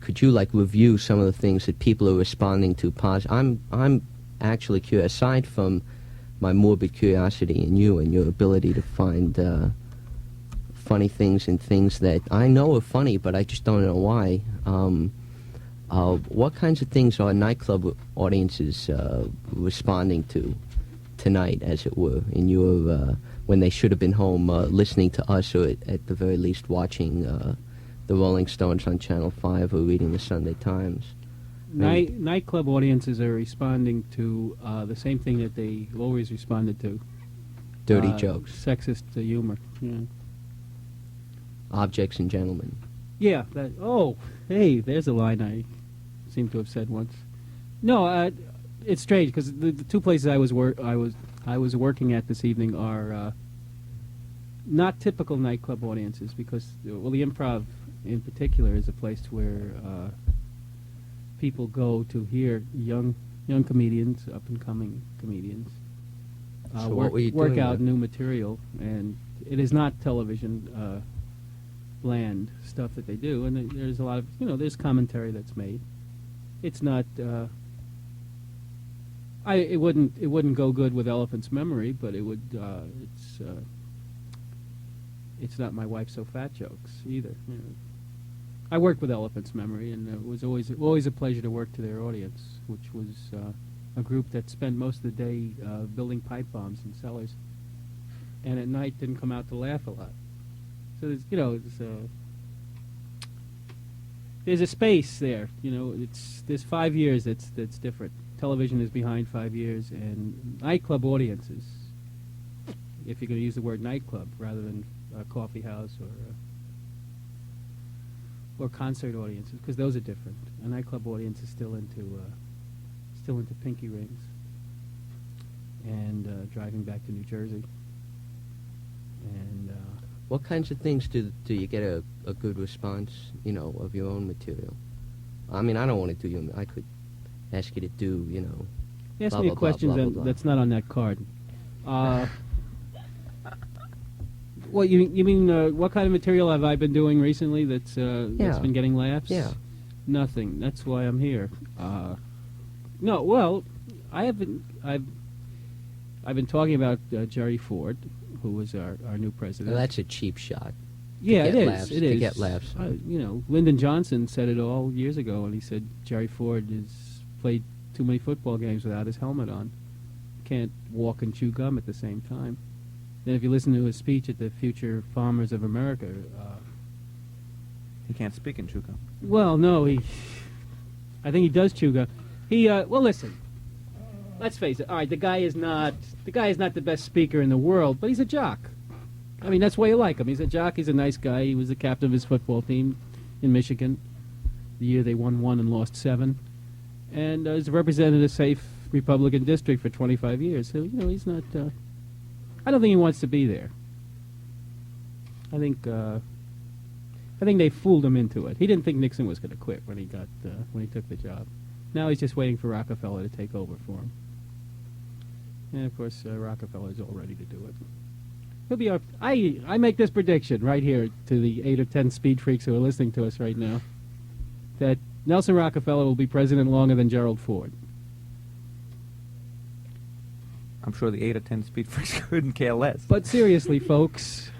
could you review some of the things that people are responding to? I'm actually curious. Aside from my morbid curiosity in you and your ability to find funny things and things that I know are funny, but I just don't know why. What kinds of things are nightclub audiences responding to tonight, as it were, in your when they should have been home listening to us, or at the very least watching the Rolling Stones on Channel 5 or reading the Sunday Times? Nightclub audiences are responding to the same thing that they always responded to. Dirty jokes. Sexist humor. Yeah. Objects and gentlemen. Yeah. Hey, there's a line I seem to have said once. No, it's strange because the two places I was working at this evening are not typical nightclub audiences because the Improv in particular is a place where people go to hear young comedians, up and coming comedians, So what were you work doing out there? new material, and it is not television bland stuff that they do, and there's a lot of there's commentary that's made. It's not. It wouldn't go good with Elephant's Memory, but it would. It's not My Wife's So Fat jokes either. I worked with Elephant's Memory, and it was always a pleasure to work to their audience, which was a group that spent most of the day building pipe bombs in cellars, and at night didn't come out to laugh a lot. So there's a space there. There's 5 years that's different. Television is behind 5 years, and nightclub audiences, if you're going to use the word nightclub rather than a coffee house or concert audiences, because those are different. A nightclub audience is still into pinky rings and driving back to New Jersey. And What kinds of things do you get a good response, of your own material? I mean, I don't want to do I could ask you to do, ask blah, me blah, a question blah, blah, blah. that's not on that card. What you mean? What kind of material have I been doing recently that's been getting laughs? Yeah. Nothing. That's why I'm here. No, well, I've been talking about Jerry Ford, who was our new president. Well, that's a cheap shot. Yeah, get it is. laughs, It to is. get laughs. Lyndon Johnson said it all years ago, and he said Jerry Ford has played too many football games without his helmet on. Can't walk and chew gum at the same time. Then if you listen to his speech at the Future Farmers of America, He can't speak in chew gum. well, no, I think he does chew gum. Well, listen. Let's face it. All right, the guy is not the best speaker in the world, but he's a jock. I mean, that's why you like him. He's a jock. He's a nice guy. He was the captain of his football team in Michigan the year they won 1 and lost 7, and has represented a safe Republican district for 25 years. So he's not. I don't think he wants to be there. I think they fooled him into it. He didn't think Nixon was going to quit when he took the job. Now he's just waiting for Rockefeller to take over for him. And of course, Rockefeller's all ready to do it. He'll be our. I make this prediction right here to the 8 or 10 speed freaks who are listening to us right now, that Nelson Rockefeller will be president longer than Gerald Ford. I'm sure the 8 or 10 speed freaks couldn't care less. But seriously, folks.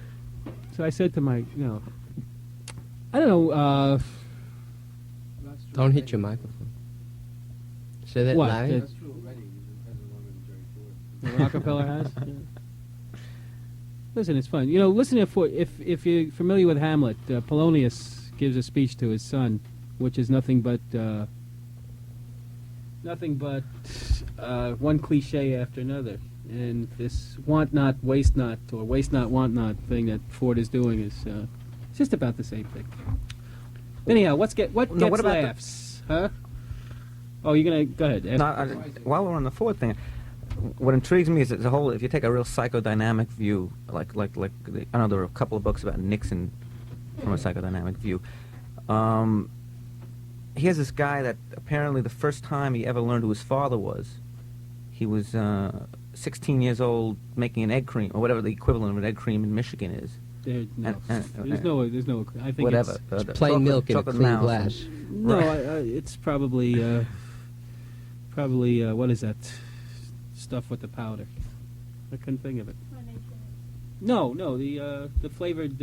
So I said to my, I don't know. Don't hit your microphone. Say that What? loud. That's true already. He's been longer than Jerry Ford. Rockefeller has. Yeah. Listen, it's fun. Listen if you're familiar with Hamlet, Polonius gives a speech to his son, which is nothing but one cliche after another. And this want not, waste not, or waste not, want not thing that Ford is doing is it's just about the same thing. Anyhow, what gets what about laughs? Huh? Oh, you're gonna go ahead. No, while we're on the Ford thing, what intrigues me is as a whole. If you take a real psychodynamic view, like I know there are a couple of books about Nixon from a psychodynamic view. He has this guy that apparently the first time he ever learned who his father was, he was 16 years old making an egg cream or whatever the equivalent of an egg cream in Michigan is. There's no. I think Whatever. It's plain milk in a clean glass. No, it's probably what is that stuff with the powder? I couldn't think of it. No, the flavored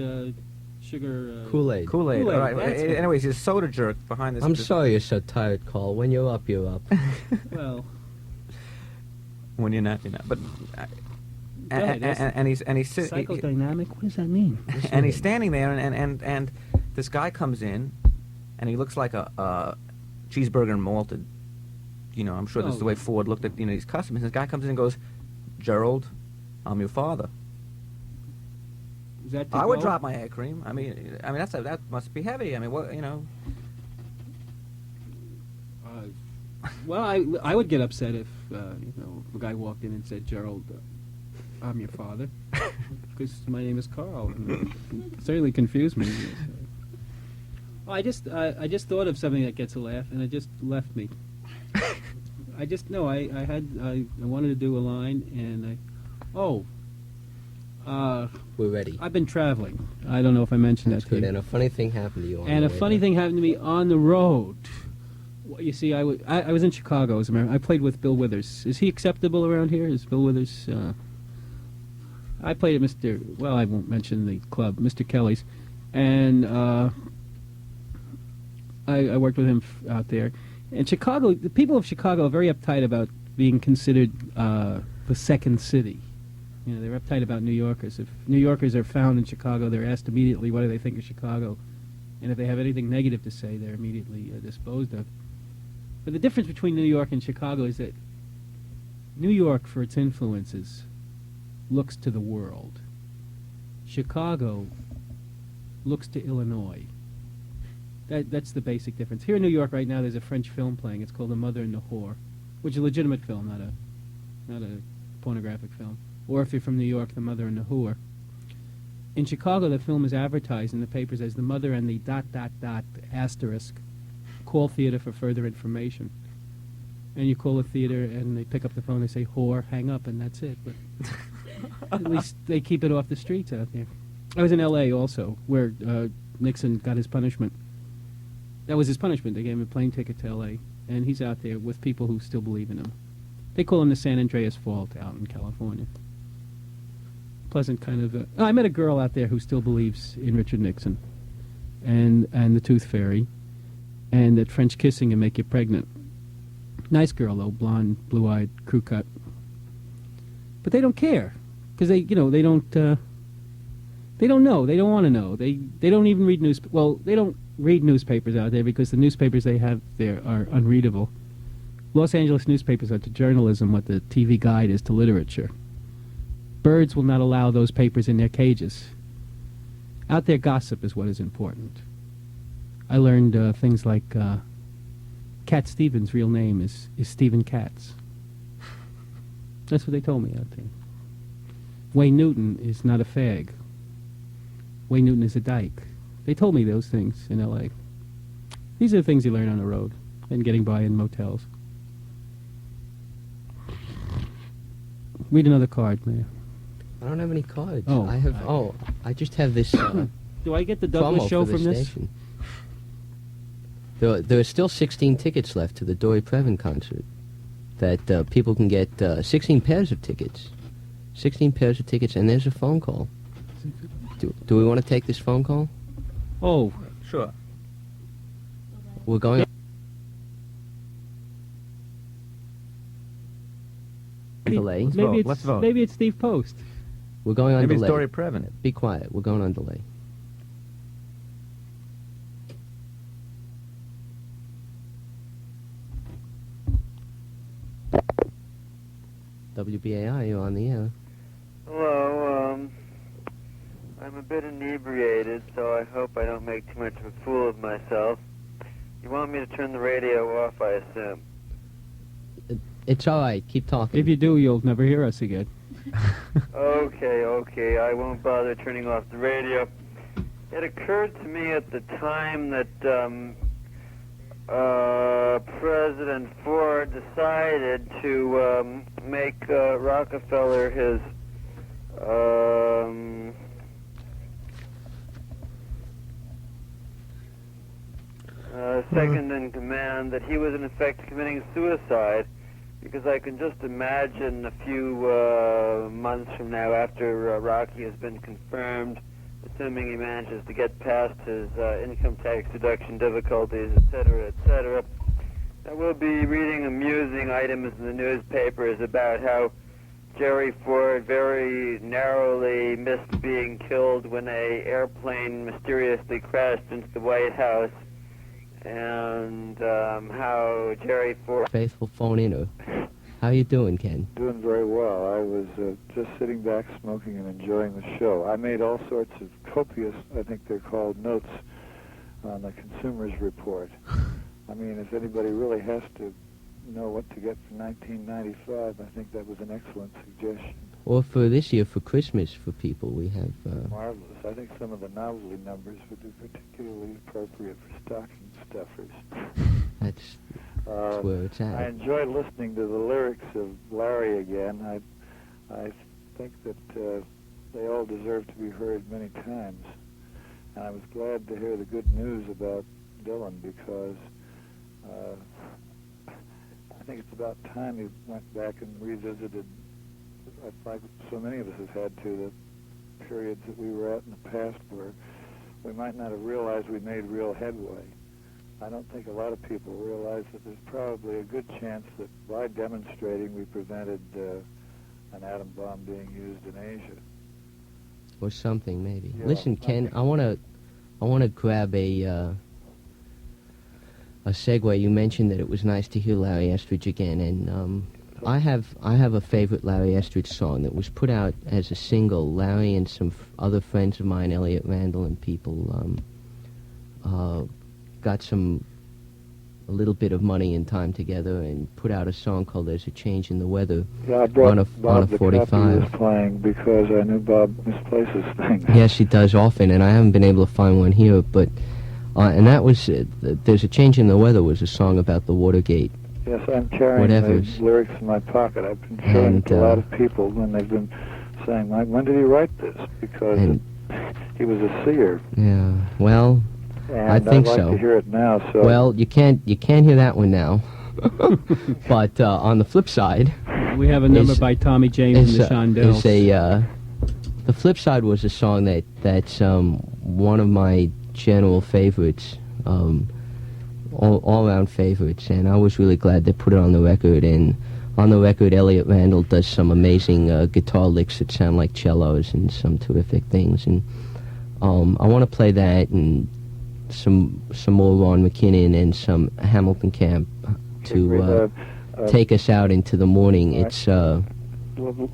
sugar. Kool-Aid. Kool-Aid. Kool-Aid, All right. that's what- Anyways, he's a soda jerk behind this. I'm sorry you're so tired, Carl. When you're up, you're up. Well, When you're not, you're not. But Go ahead, yes. and he's psychodynamic. What does that mean? and he's standing there, and this guy comes in, and he looks like a cheeseburger and malted. You know, I'm sure this is the way Ford looked at these customers. And this guy comes in and goes, "Gerald, I'm your father." Is that to I would go? drop my hair cream. I mean that must be heavy. I mean, what Well, I would get upset if a guy walked in and said, "Gerald, I'm your father," because my name is Carl. And it certainly confused me. Well, I just thought of something that gets a laugh, and it just left me. I wanted to do a line, and We're ready. I've been traveling. I don't know if I mentioned That's that to good. you. And a funny thing happened to you. On And the a way funny there. thing happened to me on the road. Well, you see, I was in Chicago, as a matter. I played with Bill Withers. Is he acceptable around here? Is Bill Withers? I played at I won't mention the club, Mr. Kelly's, and I worked with him out there. And Chicago, the people of Chicago are very uptight about being considered the second city. You know, they're uptight about New Yorkers. If New Yorkers are found in Chicago, they're asked immediately, what do they think of Chicago? And if they have anything negative to say, they're immediately disposed of. But the difference between New York and Chicago is that New York, for its influences, looks to the world. Chicago looks to Illinois. That's the basic difference. Here in New York right now, there's a French film playing. It's called The Mother and the Whore, which is a legitimate film, not a pornographic film. Or if you're from New York, The Mother and the Whore. In Chicago, the film is advertised in the papers as The Mother and the ... asterisk. Call theater for further information. And you call a theater, and they pick up the phone, they say, whore, hang up, and that's it. But at least they keep it off the streets out there. I was in L.A. also, where Nixon got his punishment. That was his punishment. They gave him a plane ticket to L.A., and he's out there with people who still believe in him. They call him the San Andreas Fault out in California. Pleasant kind of... I met a girl out there who still believes in Richard Nixon and the Tooth Fairy and that French kissing can make you pregnant. Nice girl, though, blonde, blue-eyed, crew cut. But they don't care because they don't know. They don't want to know. They don't even read they don't read newspapers out there because the newspapers they have there are unreadable. Los Angeles newspapers are to journalism what the TV Guide is to literature. Birds will not allow those papers in their cages. Out there, gossip is what is important. I learned things like Cat Stevens' real name is Stephen Katz. That's what they told me out there. Wayne Newton is not a fag. Wayne Newton is a dyke. They told me those things in L.A. These are the things you learn on the road and getting by in motels. Read another card, Mayor. I don't have any cards. Oh. I just have this Do I get the Douglas promo show for the from this? station. There are still 16 tickets left to the Dory Previn concert that people can get 16 pairs of tickets. 16 pairs of tickets, and there's a phone call. Do we want to take this phone call? Oh, Sure. We're going... delay. Let's vote. Maybe it's Steve Post. We're going on Maybe it's delay. Dory Previn. Be quiet. We're going on delay. WBAI, you're on the air. Hello, I'm a bit inebriated, so I hope I don't make too much of a fool of myself. You want me to turn the radio off, I assume? It's all right. Keep talking. If you do, you'll never hear us again. Okay, I won't bother turning off the radio. It occurred to me at the time that President Ford decided to make Rockefeller his second in command, that he was in effect committing suicide, because I can just imagine a few months months from now, after Rocky has been confirmed, assuming he manages to get past his income tax deduction difficulties, etc., we'll be reading amusing items in the newspapers about how Jerry Ford very narrowly missed being killed when a airplane mysteriously crashed into the White House, and how Jerry Ford... Faithful phone-inner. How you doing, Ken? Doing very well. I was just sitting back, smoking, and enjoying the show. I made all sorts of copious, I think they're called, notes on the Consumer's Report. I mean, if anybody really has to know what to get for 1995, I think that was an excellent suggestion. Or for this year, for Christmas, for people, we have... Marvelous. I think some of the novelty numbers would be particularly appropriate for stocking stuffers. That's where it's at. I enjoyed listening to the lyrics of Larry again. I think that they all deserve to be heard many times. And I was glad to hear the good news about Dylan, because I think it's about time he went back and revisited, like so many of us have had to, the periods that we were at in the past where we might not have realized we made real headway. I don't think a lot of people realize that there's probably a good chance that by demonstrating we prevented an atom bomb being used in Asia. Or something, maybe. Yeah, Listen, Ken, I wanna grab a segue. You mentioned that it was nice to hear Larry Estridge again, and I have a favorite Larry Estridge song that was put out as a single. Larry and some other friends of mine, Elliot Randall and people, got a little bit of money and time together and put out a song called "There's a Change in the Weather" Yeah, I brought on a Bob the 45. copy he was playing because I knew Bob misplaces things. Yes, he does often, and I haven't been able to find one here. But and that was "There's a Change in the Weather" was a song about the Watergate. Yes, I'm carrying Whatever's. the lyrics in my pocket. I've been showing it to a lot of people, and they've been saying, "When did he write this?" Because he was a seer. Yeah, well, And I think I'd like so. to hear it now. So Well, you can't hear that one now. But on the flip side, We have a number Is- by Tommy James and the Shondells. the flip side was a song that's one of my general favorites, all-around favorites, and I was really glad they put it on the record. And on the record, Elliot Randall does some amazing guitar licks that sound like cellos and some terrific things. And I want to play that and some more Ron McKinnon and some Hamilton Camp to take us out into the morning. Right. It's well,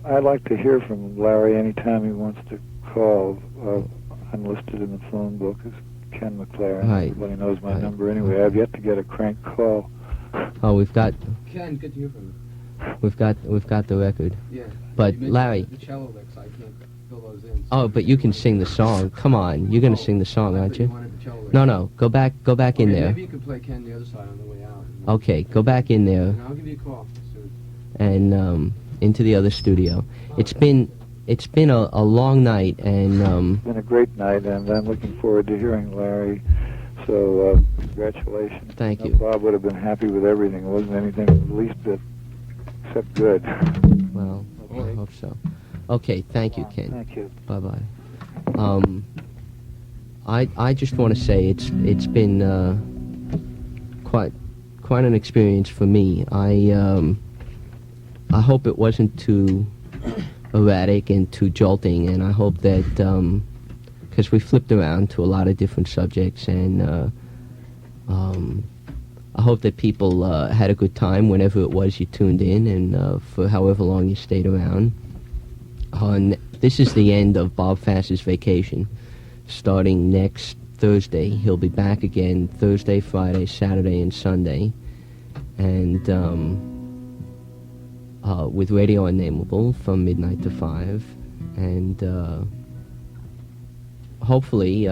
I'd like to hear from Larry anytime he wants to call. I'm listed in the phone book as Ken McLaren. Right. Everybody knows my Right. number anyway. I've yet to get a crank call. oh, we've got Ken, good to hear from you. we've got the record. Yeah. But You mentioned Larry, the cello licks, I can't fill those in. oh, but you can sing the song. Come on, you're gonna sing the song, aren't you? wanted the cello licks. No, go back in Okay, there. Maybe you could play Ken the other side on the way out. Okay, go back in there And I'll give you a call soon. and into the other studio. It's been a long night, and It's been a great night, and I'm looking forward to hearing Larry. So, congratulations. Thank I know you. Bob would have been happy with everything. It wasn't anything the least bit except good. well, I Okay. hope so. Okay, thank you, Ken. Thank you. Bye-bye. I just want to say it's been quite an experience for me. I hope it wasn't too erratic and too jolting, and I hope that because we flipped around to a lot of different subjects, and I hope that people had a good time whenever it was you tuned in, and for however long you stayed around. This is the end of Bob Fass's vacation. Starting next Thursday, he'll be back again Thursday, Friday, Saturday, and Sunday, and with Radio Unnameable from midnight to 5, and hopefully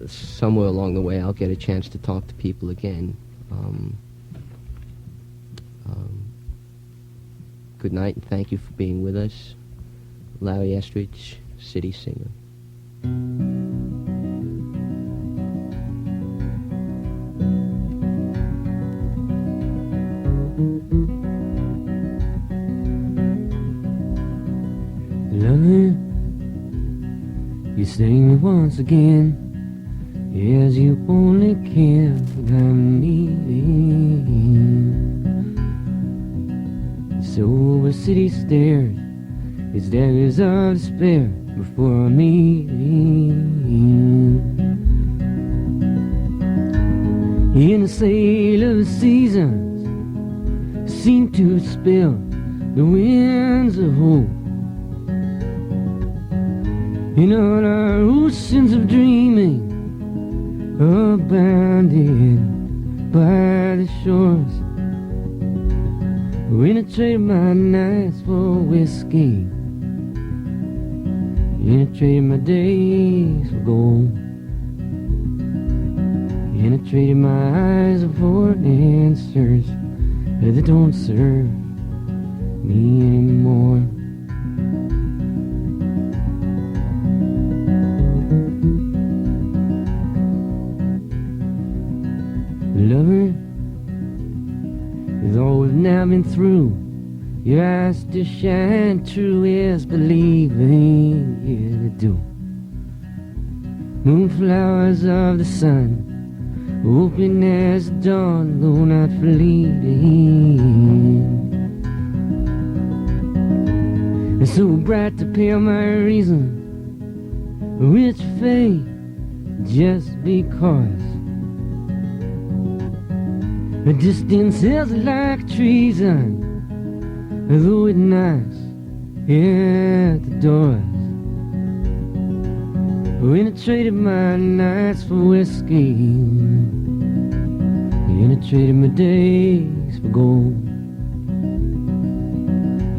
somewhere along the way I'll get a chance to talk to people again. Good night, and thank you for being with us. Larry Estridge, City Singer. Lover, you sting me once again, as you only care about me. So a city stares, its daggers of despair before me. In the sail of the seasons, seem to spill the winds of hope. In all our oceans of dreaming, abandoned by the shores. When I trade my nights for whiskey, and I trade my days for gold, and I traded my eyes for answers that don't serve me anymore. Lover, with all we've now been through, your eyes still shine true as believing you do. Moonflowers of the sun, open as the dawn, though not fleeting, and so bright to pale my reason, which fade just because a distance is like treason, though it knocks at the doors. When I traded my nights for whiskey, and I traded my days for gold,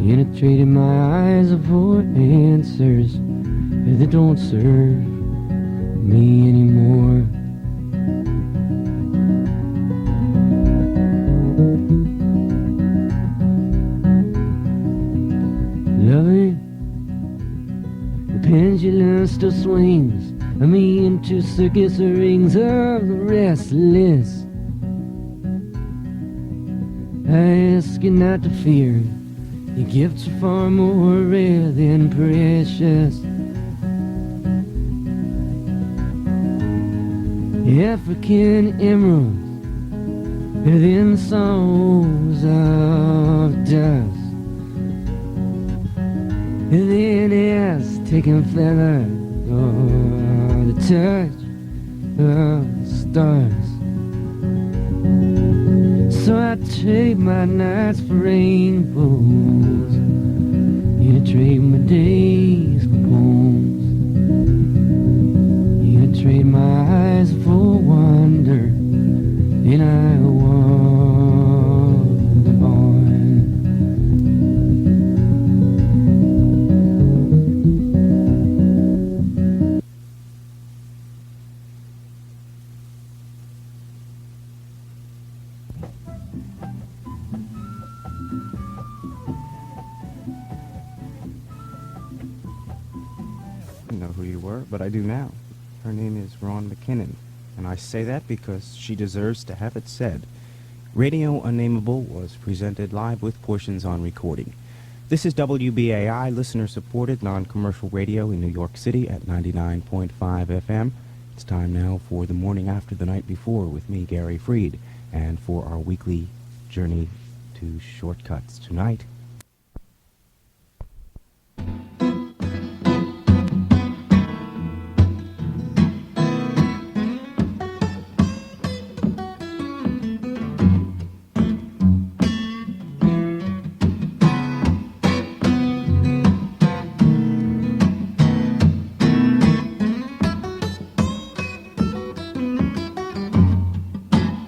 and I traded my eyes for answers that don't serve me anymore. Loving, the pendulum still swings me into circus rings of the restless. I ask you not to fear, your gifts are far more rare than precious. African emeralds, than souls of dust. And then as taking feather, oh, the touch of the stars. So I trade my nights for rainbows, and I trade my days for poems, and I trade my eyes for wonder, and I walk on. But I do now. Her name is Ron McKinnon, and I say that because she deserves to have it said. Radio Unnameable was presented live with portions on recording. This is WBAI, listener-supported, non-commercial radio in New York City at 99.5 FM. It's time now for The Morning After the Night Before with me, Gary Freed, and for our weekly journey to shortcuts tonight.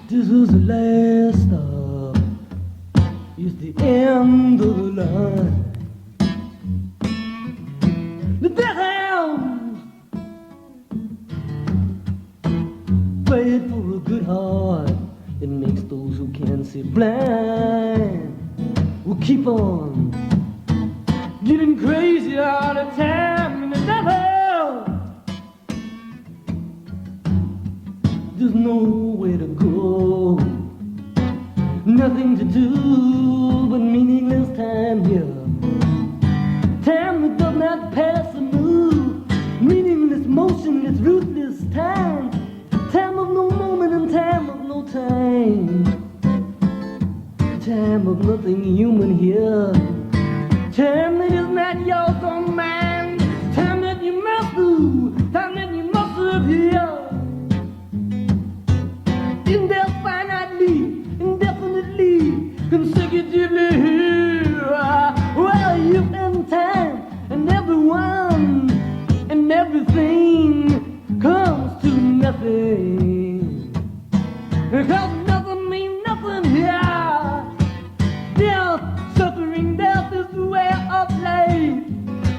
This was the last stop, it's the end of the line. The death hounds played for a good heart, it makes those who can't see blind. We'll keep on getting crazy all the time in the death hound. There's nowhere to go, nothing to do but meaningless time here. Time that does not man. Time that you must do, time that you must live here. Indefinitely, consecutively here. Well, you and time and everyone and everything comes to nothing. Because nothing means nothing here. Death, suffering, death is the way of life.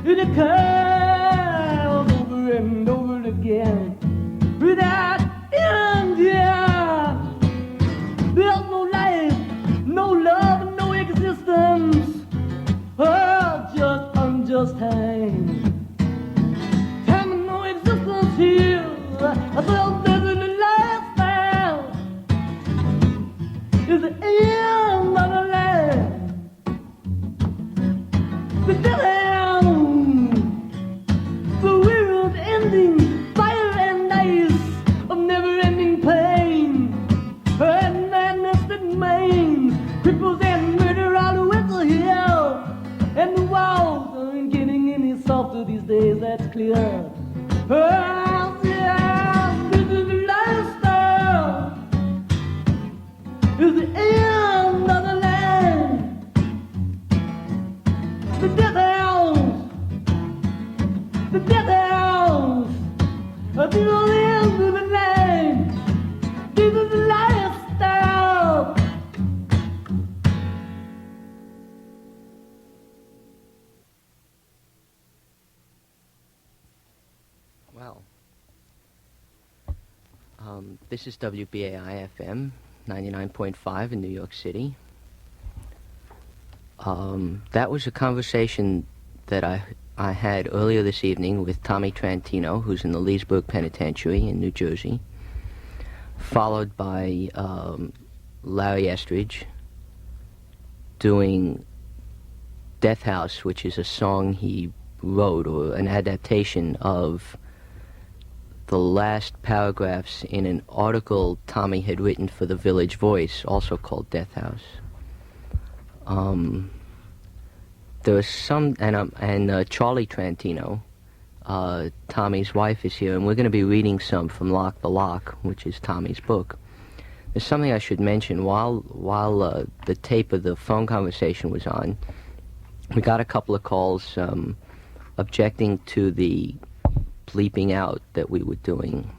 It occurs over and over again without end, yeah. There's no life, no love, no existence. Oh, just unjust time. Time and no existence here. I felt this in the lifestyle. Is the end of the land. The death end. The world ending. Fire and ice of never-ending pain. And madness that mains. Cripples and murder all over here. And the walls aren't getting any softer these days, that's clear. Oh, yeah, this is the lifestyle. It's the end of the land. The death house. The death house. This is the end of the land. This is the lifestyle. Well, this is WBAI FM 99.5 in New York City. That was a conversation that I had earlier this evening with Tommy Trantino, who's in the Leesburg Penitentiary in New Jersey, followed by Larry Estridge doing Death House, which is a song he wrote, or an adaptation of the last paragraphs in an article Tommy had written for the Village Voice, also called Death House. There was some, and Charlie Trantino, Tommy's wife, is here, and we're going to be reading some from Lock the Lock, which is Tommy's book. There's something I should mention. While the tape of the phone conversation was on, we got a couple of calls objecting to the bleeping out that we were doing.